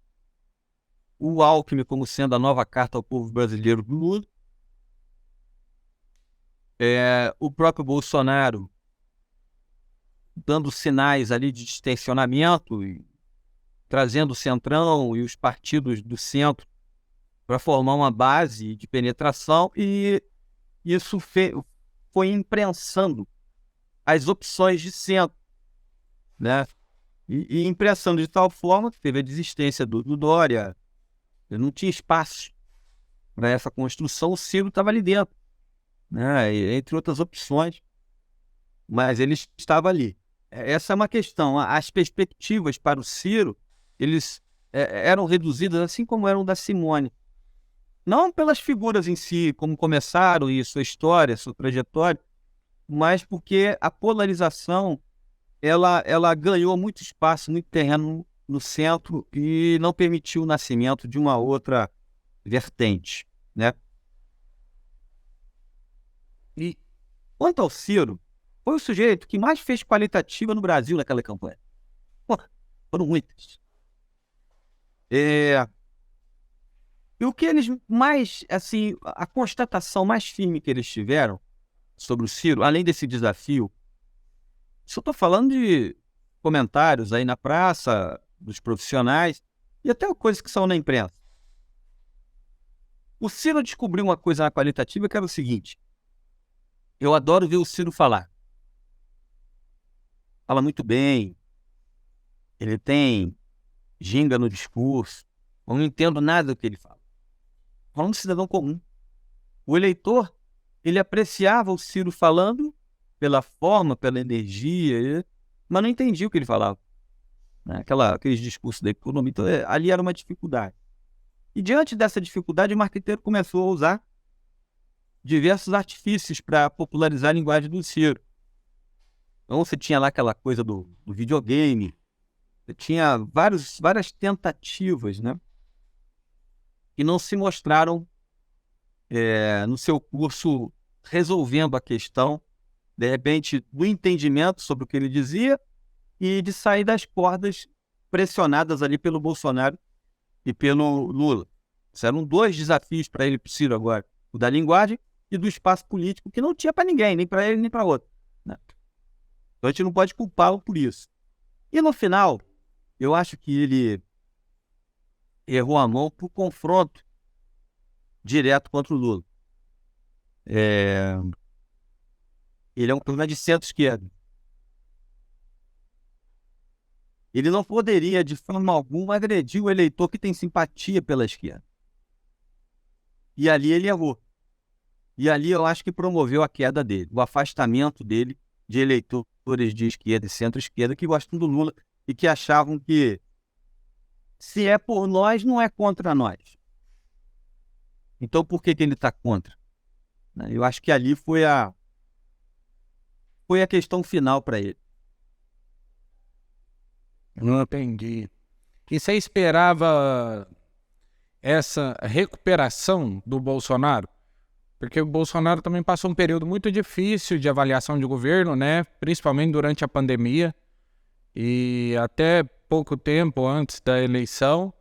O Alckmin como sendo a nova carta ao povo brasileiro do Lula. O próprio Bolsonaro dando sinais ali de distensionamento e trazendo o Centrão e os partidos do centro para formar uma base de penetração, e isso foi imprensando as opções de centro, né? E imprensando de tal forma que teve a desistência do Dória. Não tinha espaço para essa construção, o Ciro estava ali dentro, né? Entre outras opções, mas ele estava ali. Essa é uma questão. As perspectivas para o Ciro, eles eram reduzidas, assim como eram da Simone. Não pelas figuras em si, como começaram e sua história, sua trajetória, mas porque a polarização ela ganhou muito espaço, muito terreno no centro e não permitiu o nascimento de uma outra vertente, né? E quanto ao Ciro, foi o sujeito que mais fez qualitativa no Brasil naquela campanha. Pô, foram muitas. E o que eles mais, assim, a constatação mais firme que eles tiveram sobre o Ciro, além desse desafio, só estou falando de comentários aí na praça, dos profissionais, e até coisas que são na imprensa. O Ciro descobriu uma coisa na qualitativa que era o seguinte: Eu adoro ver o Ciro falar. Fala muito bem, ele tem ginga no discurso. Eu não entendo nada do que ele fala. Falando de cidadão comum. O eleitor, ele apreciava o Ciro falando pela forma, pela energia, mas não entendia o que ele falava. Né? Aqueles discursos da economia. Então, ali era uma dificuldade. E diante dessa dificuldade, o marqueteiro começou a usar diversos artifícios para popularizar a linguagem do Ciro. Então você tinha lá aquela coisa do videogame, você tinha várias tentativas, né, que não se mostraram no seu curso resolvendo a questão, de repente, do entendimento sobre o que ele dizia e de sair das cordas pressionadas ali pelo Bolsonaro e pelo Lula. Esses eram dois desafios para ele, para o Ciro agora, o da linguagem e do espaço político, que não tinha para ninguém, nem para ele, nem para outro. Né? Então a gente não pode culpá-lo por isso. E no final, eu acho que ele errou a mão para o confronto direto contra o Lula. Ele é um problema de centro-esquerda. Ele não poderia, de forma alguma, agredir o eleitor que tem simpatia pela esquerda. E ali ele errou. E ali eu acho que promoveu a queda dele, o afastamento dele de eleitores de esquerda e centro-esquerda que gostam do Lula e que achavam que se é por nós, não é contra nós. Então por que ele está contra? Eu acho que ali foi a questão final para ele. Não entendi. E você esperava essa recuperação do Bolsonaro? Porque o Bolsonaro também passou um período muito difícil de avaliação de governo, né? Principalmente durante a pandemia. E até pouco tempo antes da eleição,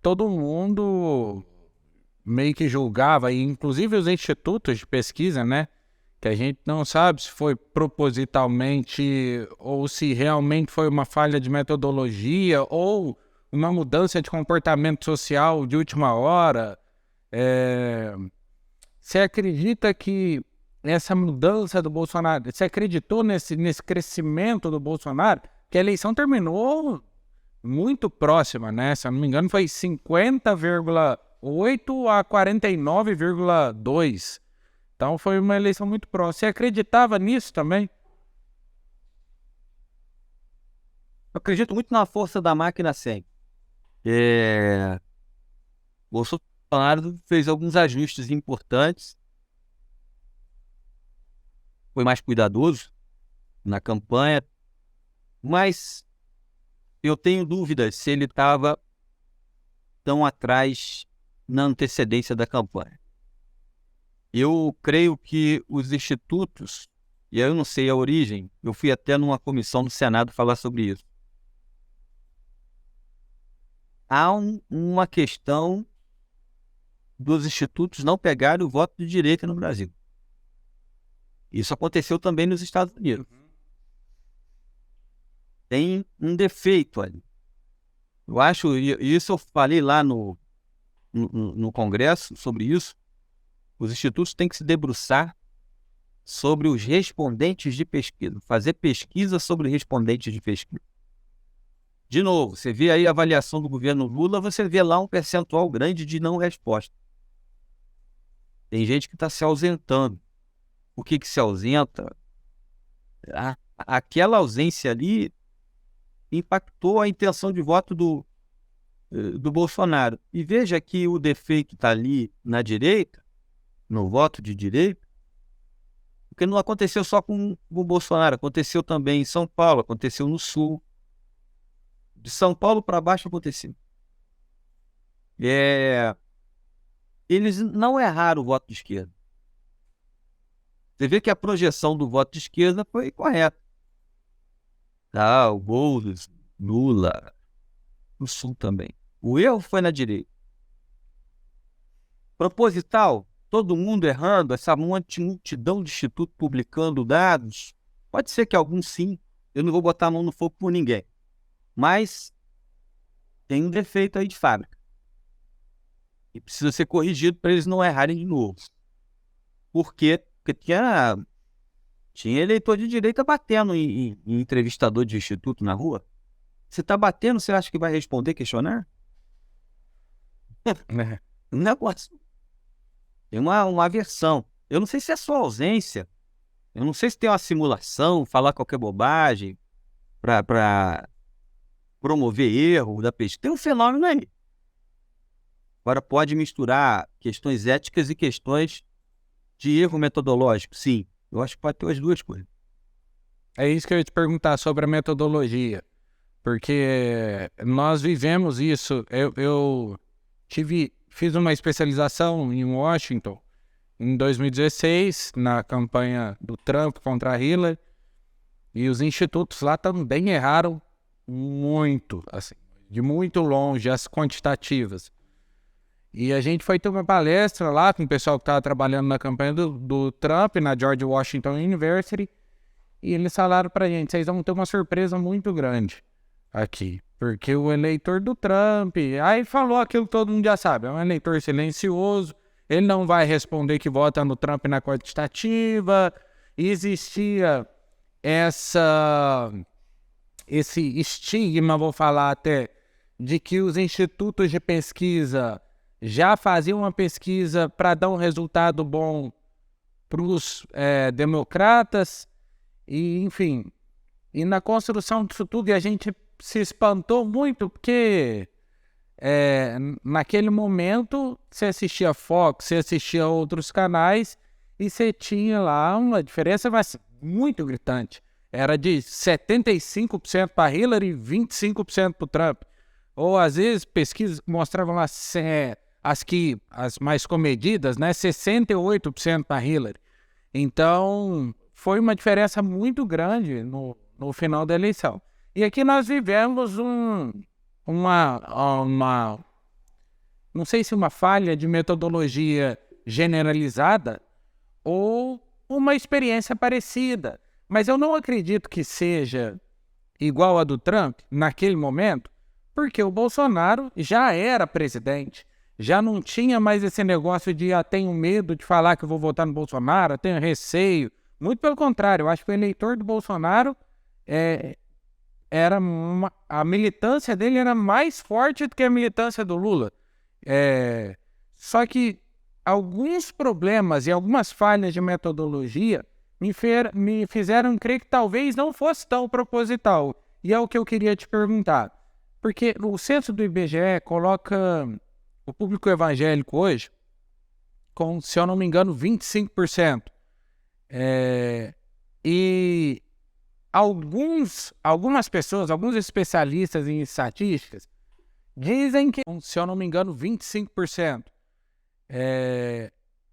todo mundo meio que julgava, e inclusive os institutos de pesquisa, né? Que a gente não sabe se foi propositalmente ou se realmente foi uma falha de metodologia ou uma mudança de comportamento social de última hora. Você acredita que essa mudança do Bolsonaro, você acreditou nesse crescimento do Bolsonaro? Que a eleição terminou muito próxima, né? Se eu não me engano, foi 50,8 a 49,2. Então foi uma eleição muito próxima. Você acreditava nisso também? Eu acredito muito na força da máquina sempre. Bolsonaro fez alguns ajustes importantes, foi mais cuidadoso na campanha, mas eu tenho dúvidas se ele estava tão atrás na antecedência da campanha. Eu creio que os institutos, e eu não sei a origem, eu fui até numa comissão do Senado falar sobre isso. Há uma questão dos institutos não pegarem o voto de direita no Brasil. Isso aconteceu também nos Estados Unidos. Tem um defeito ali. Eu acho, e isso eu falei lá no Congresso sobre isso, os institutos têm que se debruçar sobre os respondentes de pesquisa, fazer pesquisa sobre respondentes de pesquisa. De novo, você vê aí a avaliação do governo Lula, você vê lá um percentual grande de não resposta. Tem gente que está se ausentando. O que se ausenta? Aquela ausência ali impactou a intenção de voto do Bolsonaro. E veja que o defeito está ali na direita, no voto de direita, porque não aconteceu só com o Bolsonaro, aconteceu também em São Paulo, aconteceu no Sul. De São Paulo para baixo aconteceu. Eles não erraram o voto de esquerda. Você vê que a projeção do voto de esquerda foi correta. O Boulos, Lula, no Sul também. O erro foi na direita. Proposital, todo mundo errando, essa multidão de instituto publicando dados. Pode ser que alguns sim, eu não vou botar a mão no fogo por ninguém. Mas tem um defeito aí de fábrica. E precisa ser corrigido para eles não errarem de novo. Porque Porque tinha eleitor de direita batendo em entrevistador de instituto na rua. Você tá batendo, você acha que vai responder questionário? né? Um negócio. Tem uma aversão. Eu não sei se é só ausência. Eu não sei se tem uma simulação, falar qualquer bobagem para promover erro da pesquisa. Tem um fenômeno aí. Agora pode misturar questões éticas e questões de erro metodológico. Sim, eu acho que pode ter as duas coisas. É isso que eu ia te perguntar sobre a metodologia, porque nós vivemos isso. Eu fiz uma especialização em Washington em 2016, na campanha do Trump contra a Hillary, e os institutos lá também erraram muito, assim, de muito longe, as quantitativas. E a gente foi ter uma palestra lá com o pessoal que estava trabalhando na campanha do Trump, na George Washington University, e eles falaram pra gente, vocês vão ter uma surpresa muito grande aqui, porque o eleitor do Trump, aí falou aquilo que todo mundo já sabe, é um eleitor silencioso, ele não vai responder que vota no Trump na quantitativa, existia esse estigma, vou falar até, de que os institutos de pesquisa já faziam uma pesquisa para dar um resultado bom para os democratas, e enfim, e na construção disso tudo a gente se espantou muito, porque naquele momento você assistia Fox, você assistia outros canais, e você tinha lá uma diferença mas muito gritante. Era de 75% para Hillary e 25% para o Trump. Ou às vezes pesquisas que mostravam lá as mais comedidas, né, 68% para Hillary. Então, foi uma diferença muito grande no final da eleição. E aqui nós vivemos uma, não sei se uma falha de metodologia generalizada ou uma experiência parecida. Mas eu não acredito que seja igual a do Trump naquele momento, porque o Bolsonaro já era presidente. Já não tinha mais esse negócio de tenho medo de falar que eu vou votar no Bolsonaro, tenho receio. Muito pelo contrário, eu acho que o eleitor do Bolsonaro a militância dele era mais forte do que a militância do Lula. Só que alguns problemas e algumas falhas de metodologia me fizeram crer que talvez não fosse tão proposital. E é o que eu queria te perguntar. Porque o censo do IBGE coloca o público evangélico hoje com, se eu não me engano, 25%. E algumas pessoas, alguns especialistas em estatísticas, dizem que, se eu não me engano, 25%.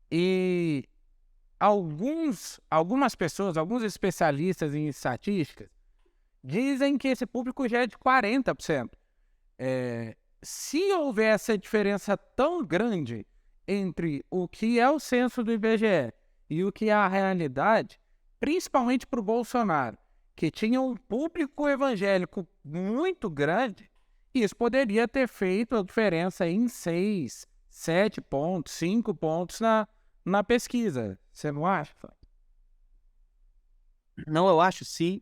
E algumas pessoas, alguns especialistas em estatísticas, dizem que esse público já é de 40%. Se houver essa diferença tão grande entre o que é o censo do IBGE e o que é a realidade, principalmente para o Bolsonaro, que tinha um público evangélico muito grande, isso poderia ter feito a diferença em 6, 7 pontos, 5 pontos na pesquisa. Você não acha? Não, eu acho sim.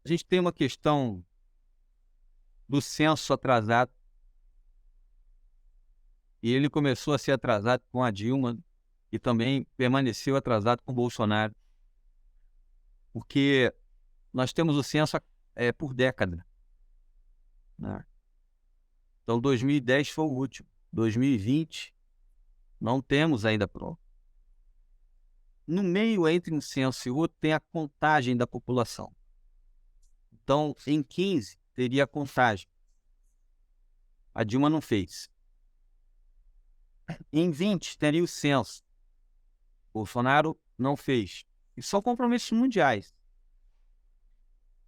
A gente tem uma questão do censo atrasado. E ele começou a ser atrasado com a Dilma e também permaneceu atrasado com o Bolsonaro. Porque nós temos o censo por década, né? Então, 2010 foi o último. 2020, não temos ainda pronto. No meio, entre um censo e outro, tem a contagem da população. Então, em 15, teria a contagem. A Dilma não fez. Em 20, teria o censo. Bolsonaro não fez. E são compromissos mundiais.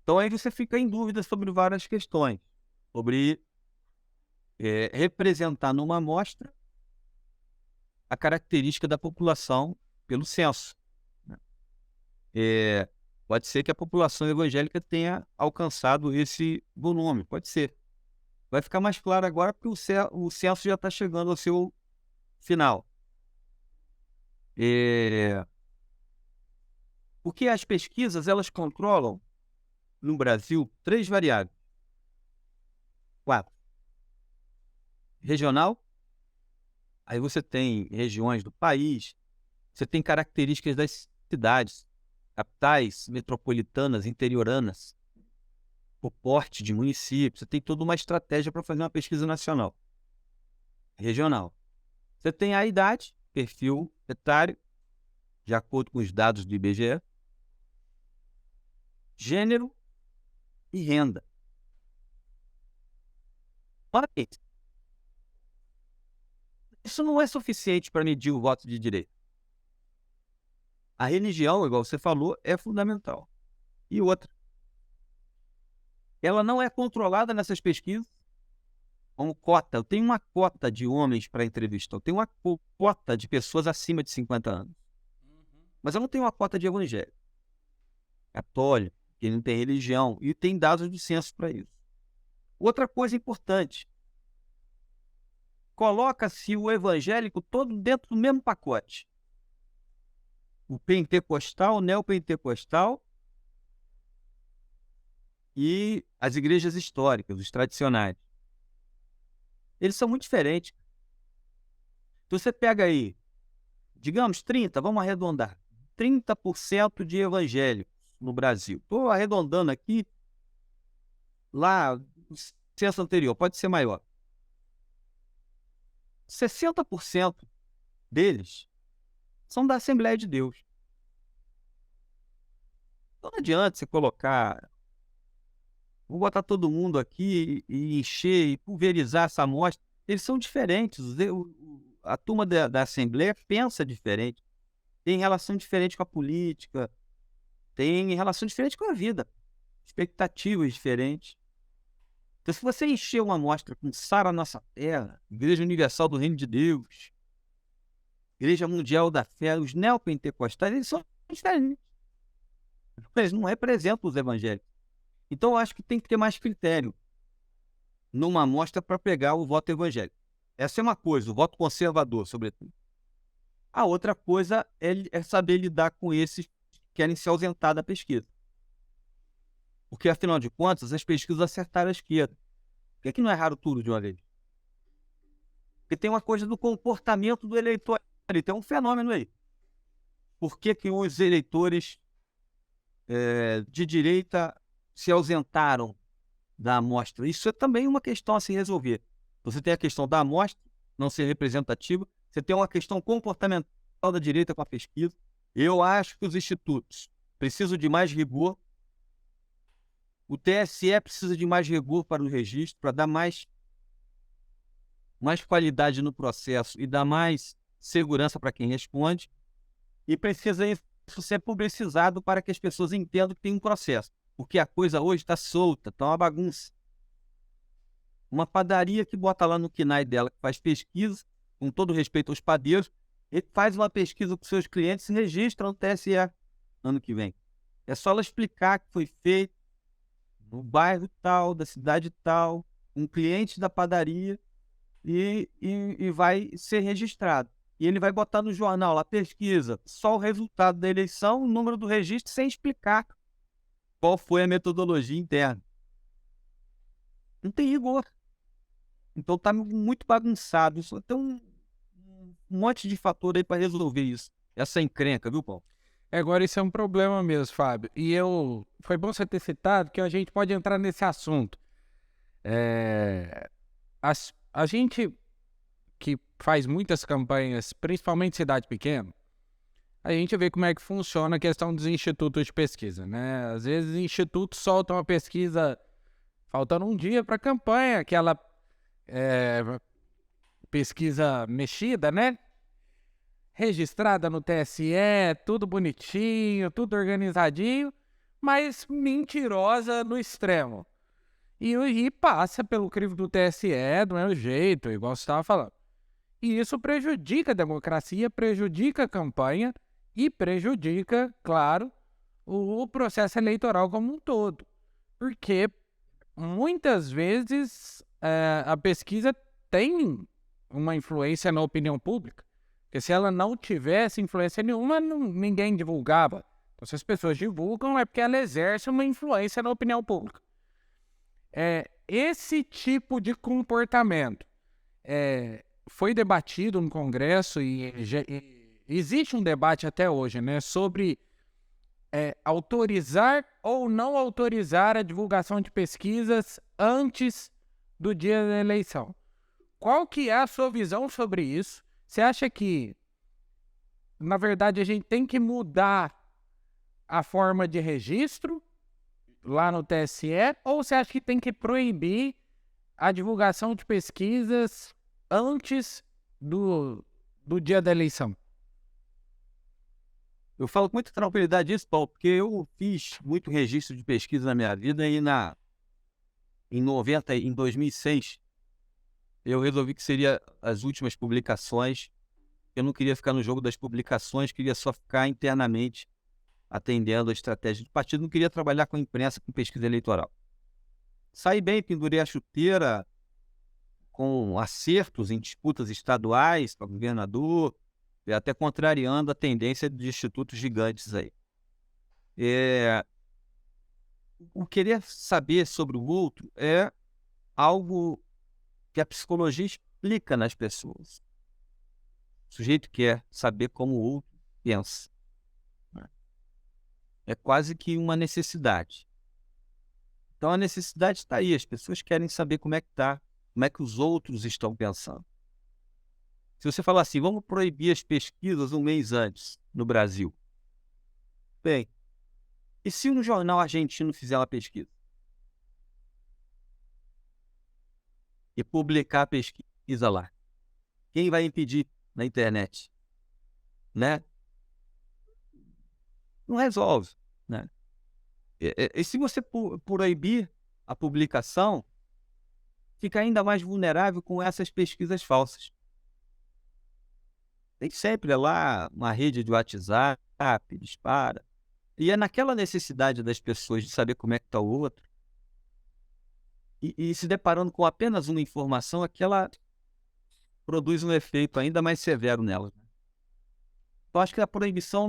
Então, aí você fica em dúvida sobre várias questões. Sobre representar numa amostra a característica da população pelo censo, né? Pode ser que a população evangélica tenha alcançado esse volume, pode ser. Vai ficar mais claro agora porque o censo já está chegando ao seu final. Porque as pesquisas, elas controlam, no Brasil, 3 variáveis. 4. Regional, aí você tem regiões do país, você tem características das cidades, capitais, metropolitanas, interioranas, o porte de municípios, você tem toda uma estratégia para fazer uma pesquisa nacional. Regional. Você tem a idade, perfil etário, de acordo com os dados do IBGE, gênero e renda. Ora, isso não é suficiente para medir o voto de direito. A religião, igual você falou, é fundamental. E outra, ela não é controlada nessas pesquisas como cota. Eu tenho uma cota de homens para entrevista, eu tenho uma cota de pessoas acima de 50 anos. Mas eu não tenho uma cota de evangélico, católico, que não tem religião, e tem dados do censo para isso. Outra coisa importante, coloca-se o evangélico todo dentro do mesmo pacote. O pentecostal, o neopentecostal e as igrejas históricas, os tradicionais. Eles são muito diferentes. Então você pega aí, digamos 30, vamos arredondar, 30% de evangélicos no Brasil. Estou arredondando aqui, lá no censo anterior, pode ser maior. 60% deles são da Assembleia de Deus. Então não adianta você colocar, vou botar todo mundo aqui e encher e pulverizar essa amostra. Eles são diferentes. A turma da Assembleia pensa diferente, tem relação diferente com a política, tem relação diferente com a vida, expectativas diferentes. Então, se você encher uma amostra com Sara Nossa Terra, Igreja Universal do Reino de Deus, Igreja Mundial da Fé, os neopentecostais, eles são diferentes. Eles não representam os evangélicos. Então, eu acho que tem que ter mais critério numa amostra para pegar o voto evangélico. Essa é uma coisa, o voto conservador, sobretudo. A outra coisa é saber lidar com esses que querem se ausentar da pesquisa. Porque, afinal de contas, as pesquisas acertaram a esquerda. Por que não é raro tudo de uma vez? Porque tem uma coisa do comportamento do eleitor. Tem um fenômeno aí. Por que os eleitores de direita se ausentaram da amostra? Isso é também uma questão a se resolver. Você tem a questão da amostra não ser representativa, você tem uma questão comportamental da direita com a pesquisa. Eu acho que os institutos precisam de mais rigor. O TSE precisa de mais rigor para o registro, para dar mais qualidade no processo e dar mais segurança para quem responde. E precisa isso ser publicizado para que as pessoas entendam que tem um processo. Porque a coisa hoje está solta, está uma bagunça. Uma padaria que bota lá no KNAI dela, que faz pesquisa, com todo respeito aos padeiros, ele faz uma pesquisa com seus clientes e se registra no TSE ano que vem. É só ela explicar que foi feito no bairro tal, da cidade tal, um cliente da padaria e vai ser registrado. E ele vai botar no jornal lá, pesquisa, só o resultado da eleição, o número do registro, sem explicar qual foi a metodologia interna. Não tem rigor. Então está muito bagunçado. Isso tem um monte de fator aí para resolver isso. Essa encrenca, viu, Paulo? Agora, isso é um problema mesmo, Fábio. Foi bom você ter citado que a gente pode entrar nesse assunto. A gente que faz muitas campanhas, principalmente em cidade pequena, a gente vê como é que funciona a questão dos institutos de pesquisa, né? Às vezes, institutos soltam a pesquisa faltando um dia para a campanha, aquela pesquisa mexida, né? Registrada no TSE, tudo bonitinho, tudo organizadinho, mas mentirosa no extremo. E passa pelo crivo do TSE do mesmo jeito, igual você estava falando. E isso prejudica a democracia, prejudica a campanha e prejudica, claro, o processo eleitoral como um todo. Porque muitas vezes a pesquisa tem uma influência na opinião pública. Porque se ela não tivesse influência nenhuma, ninguém divulgava. Então, se as pessoas divulgam, é porque ela exerce uma influência na opinião pública. Esse tipo de comportamento foi debatido no Congresso e existe um debate até hoje, né, sobre autorizar ou não autorizar a divulgação de pesquisas antes do dia da eleição. Qual que é a sua visão sobre isso? Você acha que, na verdade, a gente tem que mudar a forma de registro lá no TSE, ou você acha que tem que proibir a divulgação de pesquisas antes do dia da eleição? Eu falo com muita tranquilidade disso, Paulo, porque eu fiz muito registro de pesquisa na minha vida e em 2006, eu resolvi que seria as últimas publicações. Eu não queria ficar no jogo das publicações, queria só ficar internamente atendendo a estratégia do partido, não queria trabalhar com a imprensa, com pesquisa eleitoral. Saí bem, pendurei a chuteira com acertos em disputas estaduais para governador, e até contrariando a tendência de institutos gigantes aí. O querer saber sobre o outro é algo que a psicologia explica nas pessoas. O sujeito quer saber como o outro pensa. É quase que uma necessidade. Então a necessidade está aí, as pessoas querem saber como é que está, como é que os outros estão pensando. Se você falar assim, vamos proibir as pesquisas um mês antes no Brasil. Bem, e se um jornal argentino fizer uma pesquisa? E publicar a pesquisa lá? Quem vai impedir na internet? Né? Não resolve, né? E se você proibir a publicação, fica ainda mais vulnerável com essas pesquisas falsas. Tem sempre lá uma rede de WhatsApp, dispara. E é naquela necessidade das pessoas de saber como é que está o outro, e se deparando com apenas uma informação, é que ela produz um efeito ainda mais severo nela. Então, acho que a proibição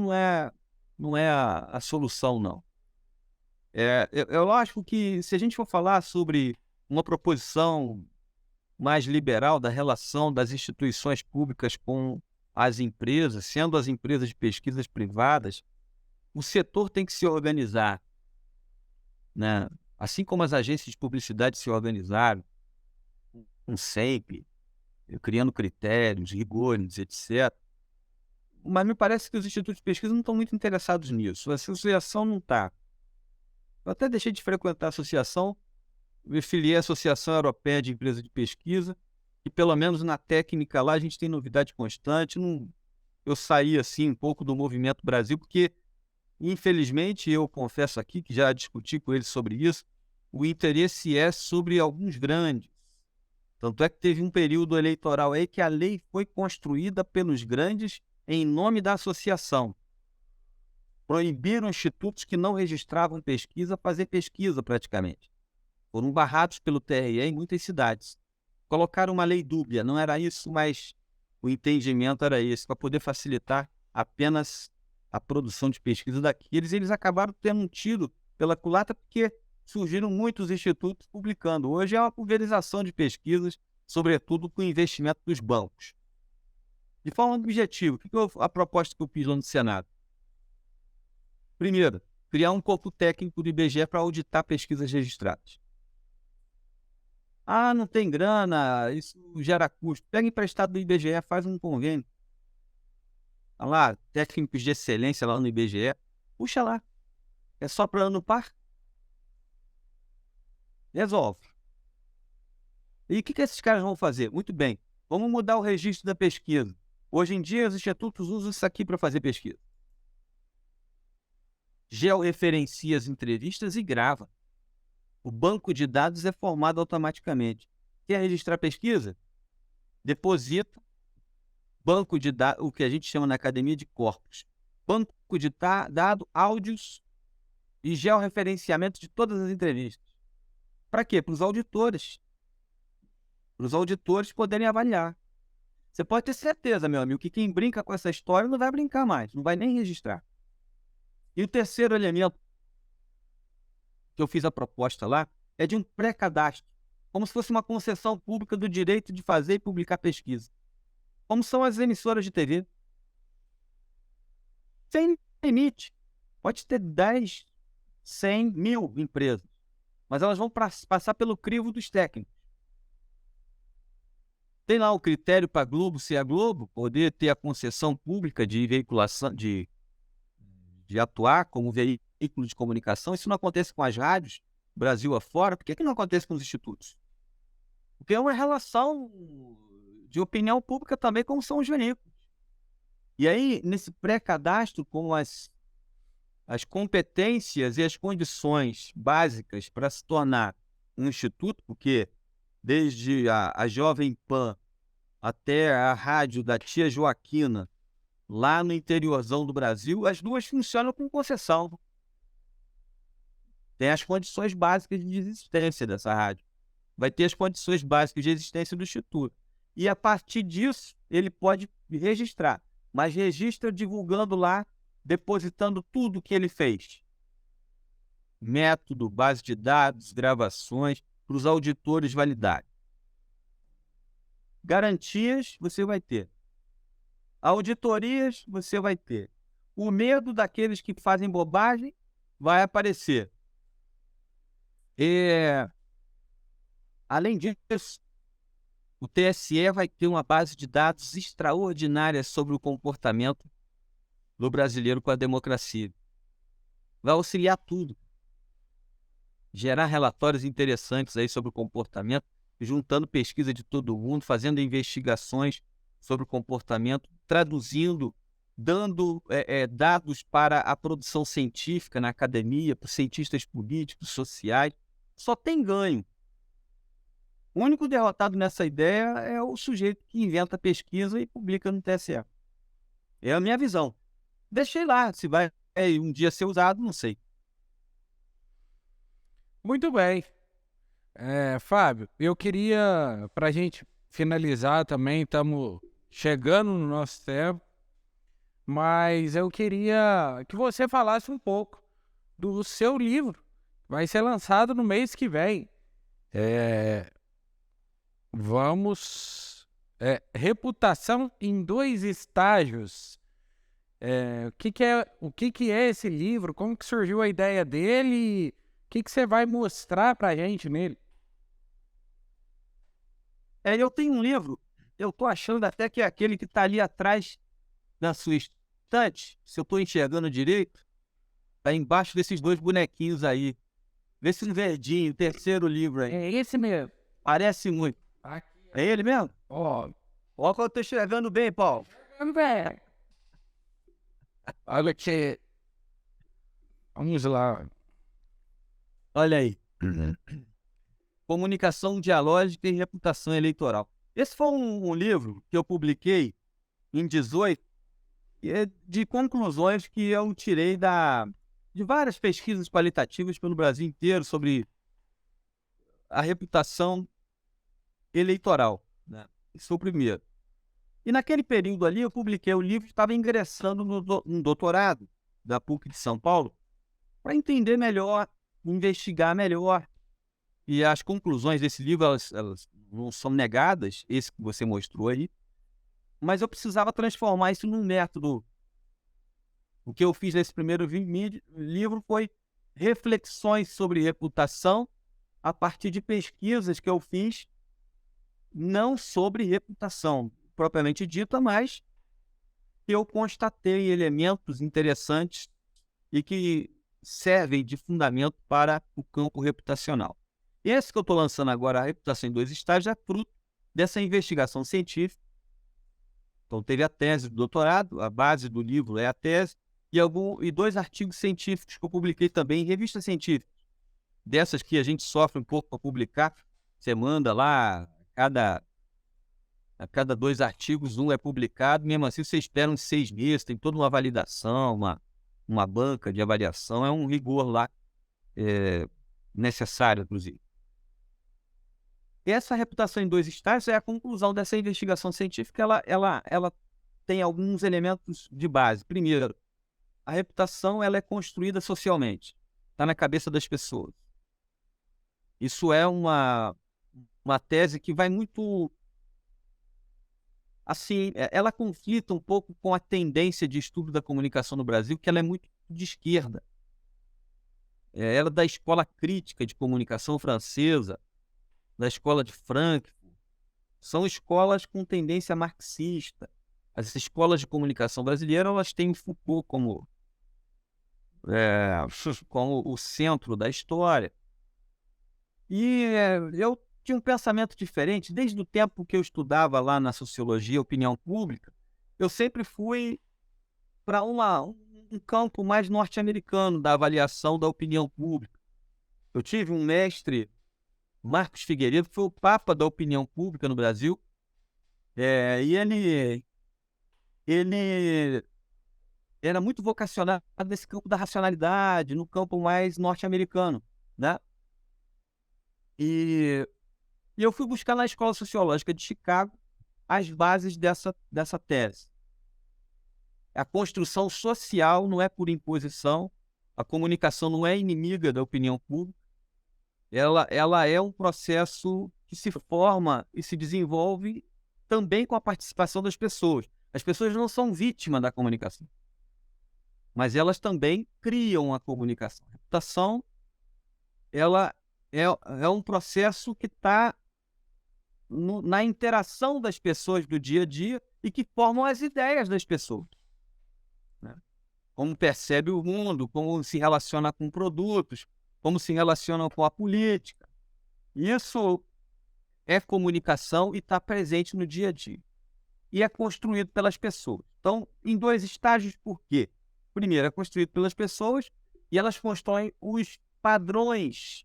não é a solução, não. Eu acho que se a gente for falar sobre uma proposição mais liberal da relação das instituições públicas com as empresas, sendo as empresas de pesquisas privadas, o setor tem que se organizar, né? Assim como as agências de publicidade se organizaram, com SEIP, criando critérios, rigores, etc. Mas me parece que os institutos de pesquisa não estão muito interessados nisso. A associação não está. Eu até deixei de frequentar a associação, me filiei à Associação Europeia de Empresas de Pesquisa, e pelo menos na técnica lá a gente tem novidade constante. Eu saí assim um pouco do Movimento Brasil, porque infelizmente, eu confesso aqui que já discuti com eles sobre isso, o interesse é sobre alguns grandes. Tanto é que teve um período eleitoral aí que a lei foi construída pelos grandes em nome da associação. Proibiram institutos que não registravam pesquisa fazer pesquisa praticamente. Foram barrados pelo TRE em muitas cidades. Colocaram uma lei dúbia, não era isso, mas o entendimento era esse, para poder facilitar apenas a produção de pesquisa daqueles. Eles acabaram tendo um tiro pela culatra porque surgiram muitos institutos publicando. Hoje é uma pulverização de pesquisas, sobretudo com o investimento dos bancos. De forma objetiva, a proposta que eu fiz lá no Senado? Primeiro, criar um corpo técnico do IBGE para auditar pesquisas registradas. Ah, não tem grana, isso gera custo. Pega emprestado do IBGE, faz um convênio. Olha lá, técnicos de excelência lá no IBGE. Puxa lá. É só para ano par? Resolve. E o que esses caras vão fazer? Muito bem. Vamos mudar o registro da pesquisa. Hoje em dia, os institutos usam isso aqui para fazer pesquisa. Georreferencia as entrevistas e grava. O banco de dados é formado automaticamente. Quer registrar pesquisa? Deposita. Banco de dados, o que a gente chama na academia de corpos. Banco de dados, áudios e georreferenciamento de todas as entrevistas. Para quê? Para os auditores. Para os auditores poderem avaliar. Você pode ter certeza, meu amigo, que quem brinca com essa história não vai brincar mais, não vai nem registrar. E o terceiro elemento que eu fiz a proposta lá é de um pré-cadastro, como se fosse uma concessão pública do direito de fazer e publicar pesquisa, como são as emissoras de TV. Sem limite. Pode ter 10, 100, 1000 empresas, mas elas vão passar pelo crivo dos técnicos. Tem lá o critério para a Globo ser a Globo, poder ter a concessão pública de veiculação, de atuar como veículo de comunicação. Isso não acontece com as rádios, Brasil afora. Por que não acontece com os institutos? Porque é uma relação de opinião pública também, como são os veículos. E aí, nesse pré-cadastro, com as competências e as condições básicas para se tornar um instituto, porque desde a Jovem Pan até a rádio da tia Joaquina, lá no interiorzão do Brasil, as duas funcionam com concessão. Tem as condições básicas de existência dessa rádio. Vai ter as condições básicas de existência do instituto. E a partir disso, ele pode registrar. Mas registra divulgando lá, depositando tudo que ele fez. Método, base de dados, gravações, para os auditores validarem. Garantias você vai ter. Auditorias você vai ter. O medo daqueles que fazem bobagem vai aparecer. Além disso, o TSE vai ter uma base de dados extraordinária sobre o comportamento do brasileiro com a democracia. Vai auxiliar tudo. Gerar relatórios interessantes aí sobre o comportamento, juntando pesquisa de todo mundo, fazendo investigações sobre o comportamento, traduzindo, dando dados para a produção científica na academia, para os cientistas políticos, sociais. Só tem ganho. O único derrotado nessa ideia é o sujeito que inventa a pesquisa e publica no TSE. É a minha visão. Deixei lá, se vai um dia ser usado, não sei. Muito bem. Fábio, eu queria, para a gente finalizar também, estamos chegando no nosso tempo, mas eu queria que você falasse um pouco do seu livro. Vai ser lançado no mês que vem. Reputação em 2 estágios. O que é esse livro? Como que surgiu a ideia dele? O que você vai mostrar pra gente nele? Eu tenho um livro, eu tô achando até que é aquele que tá ali atrás da sua estante, se eu tô enxergando direito, tá embaixo desses 2 bonequinhos aí. Vê se um verdinho, o terceiro livro aí. É esse mesmo. Parece muito. Aqui. É ele mesmo? Ó, Ó que eu tô enxergando bem, Paulo. olha aqui. Vamos lá. Olha aí. Comunicação dialógica e reputação eleitoral. Esse foi um livro que eu publiquei em 18, de conclusões que eu tirei de várias pesquisas qualitativas pelo Brasil inteiro sobre a reputação eleitoral, né? Esse foi o primeiro. E naquele período ali eu publiquei o livro, estava ingressando no doutorado da PUC de São Paulo para entender melhor, investigar melhor. E as conclusões desse livro, elas não são negadas, esse que você mostrou aí, mas eu precisava transformar isso num método. O que eu fiz nesse primeiro livro foi reflexões sobre reputação a partir de pesquisas que eu fiz, não sobre reputação propriamente dita, mas eu constatei elementos interessantes e que servem de fundamento para o campo reputacional. Esse que eu estou lançando agora, a Reputação em 2 Estágios, é fruto dessa investigação científica. Então, teve a tese do doutorado, a base do livro é a tese, e 2 artigos científicos que eu publiquei também em revistas científicas. Dessas que a gente sofre um pouco para publicar, você manda lá, a cada 2 artigos, um é publicado, mesmo assim você espera uns 6 meses, tem toda uma validação, uma banca de avaliação, é um rigor lá necessário, inclusive. Essa reputação em 2 estágios é a conclusão dessa investigação científica. Ela tem alguns elementos de base. Primeiro, a reputação ela é construída socialmente, está na cabeça das pessoas. Isso é uma tese que vai muito... Assim, ela conflita um pouco com a tendência de estudo da comunicação no Brasil, que ela é muito de esquerda. Ela é da escola crítica de comunicação francesa, da escola de Frankfurt. São escolas com tendência marxista. As escolas de comunicação brasileiras, elas têm Foucault como o centro da história. E eu tinha um pensamento diferente. Desde o tempo que eu estudava lá na sociologia, opinião pública, eu sempre fui para um campo mais norte-americano da avaliação da opinião pública. Eu tive um mestre, Marcos Figueiredo, que foi o papa da opinião pública no Brasil, e ele era muito vocacionado nesse campo da racionalidade, no campo mais norte-americano, né? E eu fui buscar na Escola Sociológica de Chicago as bases dessa tese. A construção social não é por imposição, a comunicação não é inimiga da opinião pública, ela é um processo que se forma e se desenvolve também com a participação das pessoas. As pessoas não são vítimas da comunicação, mas elas também criam a comunicação. A reputação, ela é um processo que está na interação das pessoas do dia a dia e que formam as ideias das pessoas, né? Como percebe o mundo, como se relaciona com produtos, como se relaciona com a política. Isso é comunicação e está presente no dia a dia. E é construído pelas pessoas. Então, em 2 estágios, por quê? Primeiro, é construído pelas pessoas e elas constroem os padrões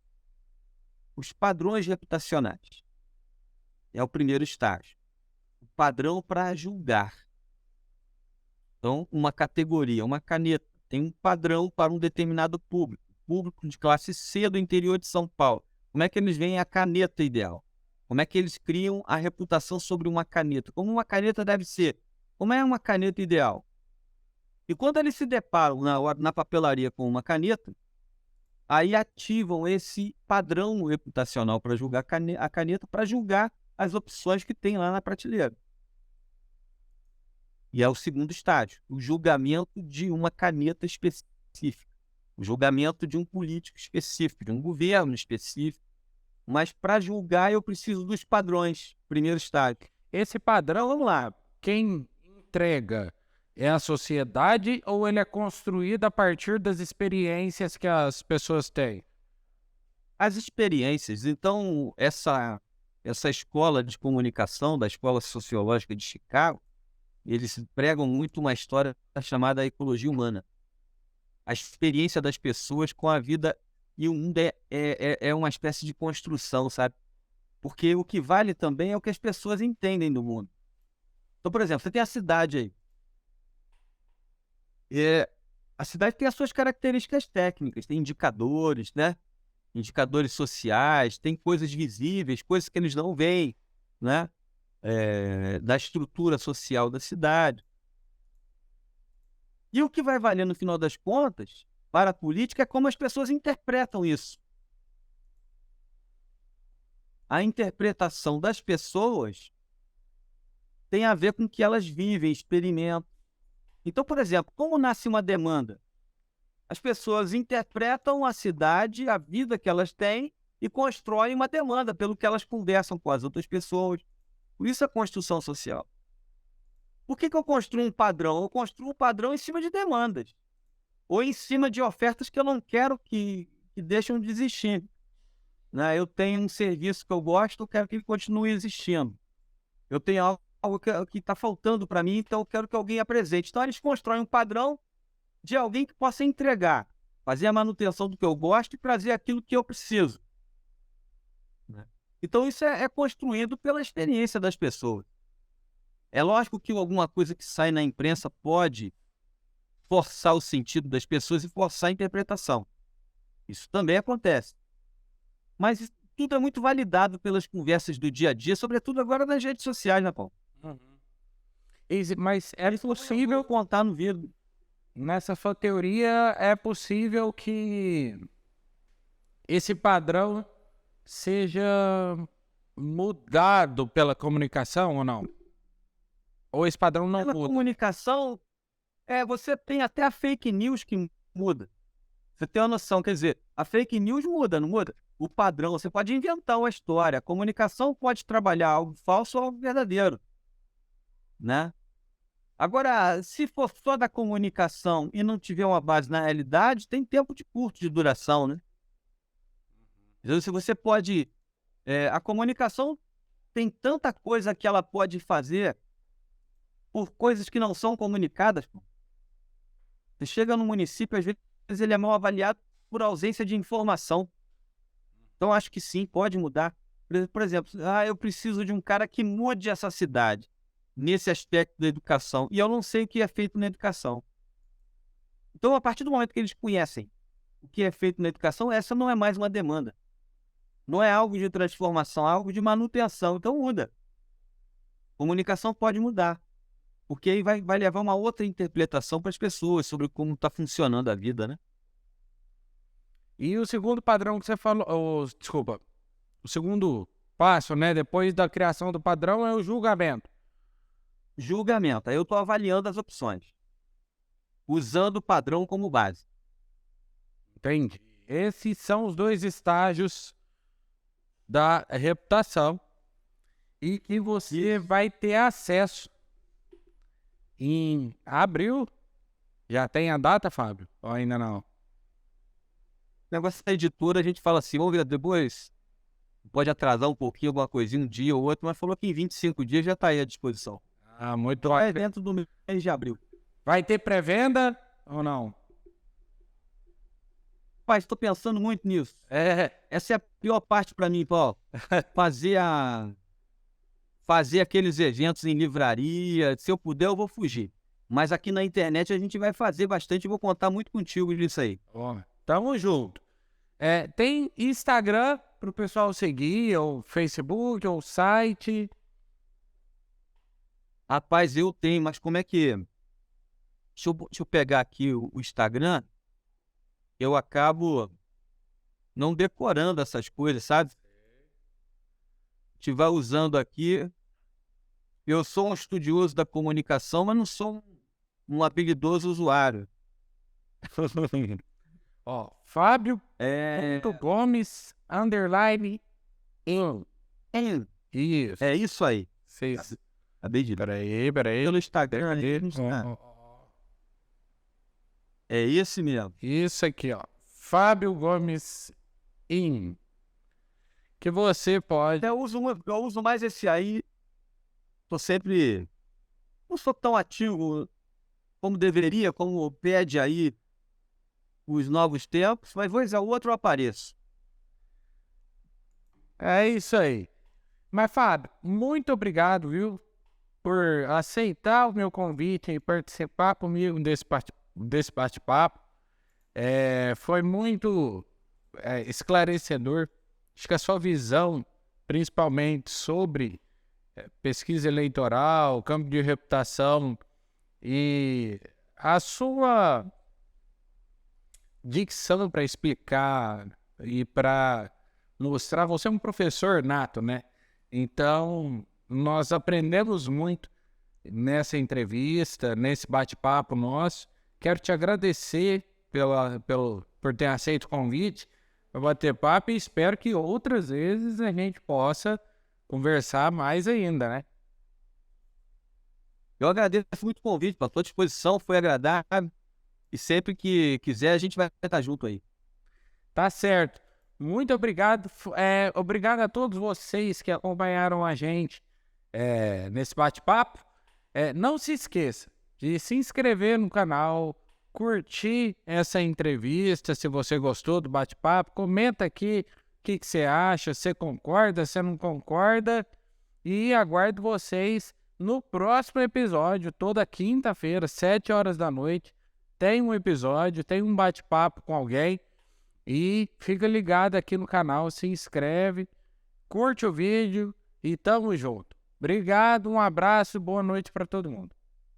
reputacionais. É o primeiro estágio. O padrão para julgar. Então, uma categoria, uma caneta, tem um padrão para um determinado público. Público de classe C do interior de São Paulo. Como é que eles veem a caneta ideal? Como é que eles criam a reputação sobre uma caneta? Como uma caneta deve ser? Como é uma caneta ideal? E quando eles se deparam na papelaria com uma caneta, aí ativam esse padrão reputacional para julgar a caneta, para julgar as opções que tem lá na prateleira. E é o segundo estágio, o julgamento de uma caneta específica, o julgamento de um político específico, de um governo específico. Mas para julgar eu preciso dos padrões, primeiro estágio. Esse padrão, vamos lá, quem entrega é a sociedade ou ele é construído a partir das experiências que as pessoas têm? As experiências. Então, essa escola de comunicação, da Escola Sociológica de Chicago, eles pregam muito uma história chamada ecologia humana. A experiência das pessoas com a vida e o mundo é uma espécie de construção, sabe? Porque o que vale também é o que as pessoas entendem do mundo. Então, por exemplo, você tem a cidade aí. A cidade tem as suas características técnicas, tem indicadores, né? Indicadores sociais, tem coisas visíveis, coisas que eles não veem, né? Da estrutura social da cidade. E o que vai valer no final das contas para a política é como as pessoas interpretam isso. A interpretação das pessoas tem a ver com o que elas vivem, experimentam. Então, por exemplo, como nasce uma demanda? As pessoas interpretam a cidade, a vida que elas têm e constroem uma demanda pelo que elas conversam com as outras pessoas. Por isso a construção social. Por que eu construo um padrão? Eu construo um padrão em cima de demandas. Ou em cima de ofertas que eu não quero que deixem de existir. Né? Eu tenho um serviço que eu gosto, eu quero que ele continue existindo. Eu tenho algo que está faltando para mim, então eu quero que alguém apresente. Então eles constroem um padrão de alguém que possa entregar, fazer a manutenção do que eu gosto e trazer aquilo que eu preciso. Né? Então isso é construído pela experiência das pessoas. É lógico que alguma coisa que sai na imprensa pode forçar o sentido das pessoas e forçar a interpretação. Isso também acontece. Mas tudo é muito validado pelas conversas do dia a dia, sobretudo agora nas redes sociais, né, Paulo? Mas é possível contar no vídeo. nessa sua teoria, é possível que esse padrão seja mudado pela comunicação ou não? Ou esse padrão não Pela muda? comunicação, você tem até a fake news que muda. Você tem uma noção, quer dizer, a fake news muda, não muda? O padrão, você pode inventar uma história. A comunicação pode trabalhar algo falso ou algo verdadeiro, né? Agora, se for só da comunicação e não tiver uma base na realidade, tem tempo de curto de duração, né? Então, se você pode... a comunicação tem tanta coisa que ela pode fazer por coisas que não são comunicadas. Pô. Você chega no município, às vezes ele é mal avaliado por ausência de informação. Então, acho que sim, pode mudar. Por exemplo, eu preciso de um cara que mude essa cidade nesse aspecto da educação. E eu não sei o que é feito na educação. Então, a partir do momento que eles conhecem o que é feito na educação, essa não é mais uma demanda. Não é algo de transformação, é algo de manutenção. Então, muda. Comunicação pode mudar. Porque aí vai levar uma outra interpretação para as pessoas sobre como está funcionando a vida, né? E o segundo padrão que você falou, desculpa, o segundo passo, né, depois da criação do padrão é o julgamento. Julgamento. Aí eu estou avaliando as opções, usando o padrão como base. Entendi. Esses são os dois estágios da reputação e que você vai ter acesso em abril. Já tem a data, Fábio? Ou ainda não? O negócio da editora, a gente fala assim, vamos ver depois, pode atrasar um pouquinho, alguma coisinha, um dia ou outro, mas falou que em 25 dias já está aí à disposição. Ah, muito É ótimo. dentro do mês de abril. Vai ter pré-venda ou não? Pai, estou pensando muito nisso. É, Essa é a pior parte para mim, Paulo. Fazer aqueles eventos em livraria. Se eu puder, eu vou fugir. Mas aqui na internet a gente vai fazer bastante. Eu vou contar muito contigo disso aí. ó, tamo junto. Tem Instagram pro pessoal seguir, ou Facebook, ou site. Rapaz, eu tenho, mas como é que... Deixa eu pegar aqui o Instagram. Eu acabo não decorando essas coisas, sabe? A gente vai usando aqui. Eu sou um estudioso da comunicação, mas não sou um habilidoso usuário. Ó, Fábio É Gomes _ in. Isso. é isso aí. Vocês... Acabei de ler. Peraí. Pelo Instagram. Ó, ó. É esse mesmo. Isso aqui, ó. Fábio Gomes in. Que você pode... Eu uso mais esse aí. Tô sempre... Não sou tão ativo como deveria, como pede aí os novos tempos, mas vez ou outro eu apareço. É isso aí. Mas, Fábio, muito obrigado, viu? Por aceitar o meu convite e participar comigo desse bate-papo. Foi muito esclarecedor. Acho que a sua visão, principalmente sobre pesquisa eleitoral, campo de reputação e a sua dicção para explicar e para mostrar, você é um professor nato, né? Então, nós aprendemos muito nessa entrevista, nesse bate-papo nosso. Quero te agradecer por ter aceito o convite para bater papo e espero que outras vezes a gente possa conversar mais ainda, né? Eu agradeço muito o convite, para tua disposição, foi agradável. E sempre que quiser, a gente vai estar junto aí. Tá certo. Muito obrigado. Obrigado a todos vocês que acompanharam a gente nesse bate-papo. Não se esqueça de se inscrever no canal, curtir essa entrevista, se você gostou do bate-papo. Comenta aqui o que você acha, você concorda, você não concorda. E aguardo vocês no próximo episódio, toda quinta-feira, 7 horas da noite. Tem um episódio, tem um bate-papo com alguém. E fica ligado aqui no canal, se inscreve, curte o vídeo e tamo junto. Obrigado, um abraço, boa noite para todo mundo.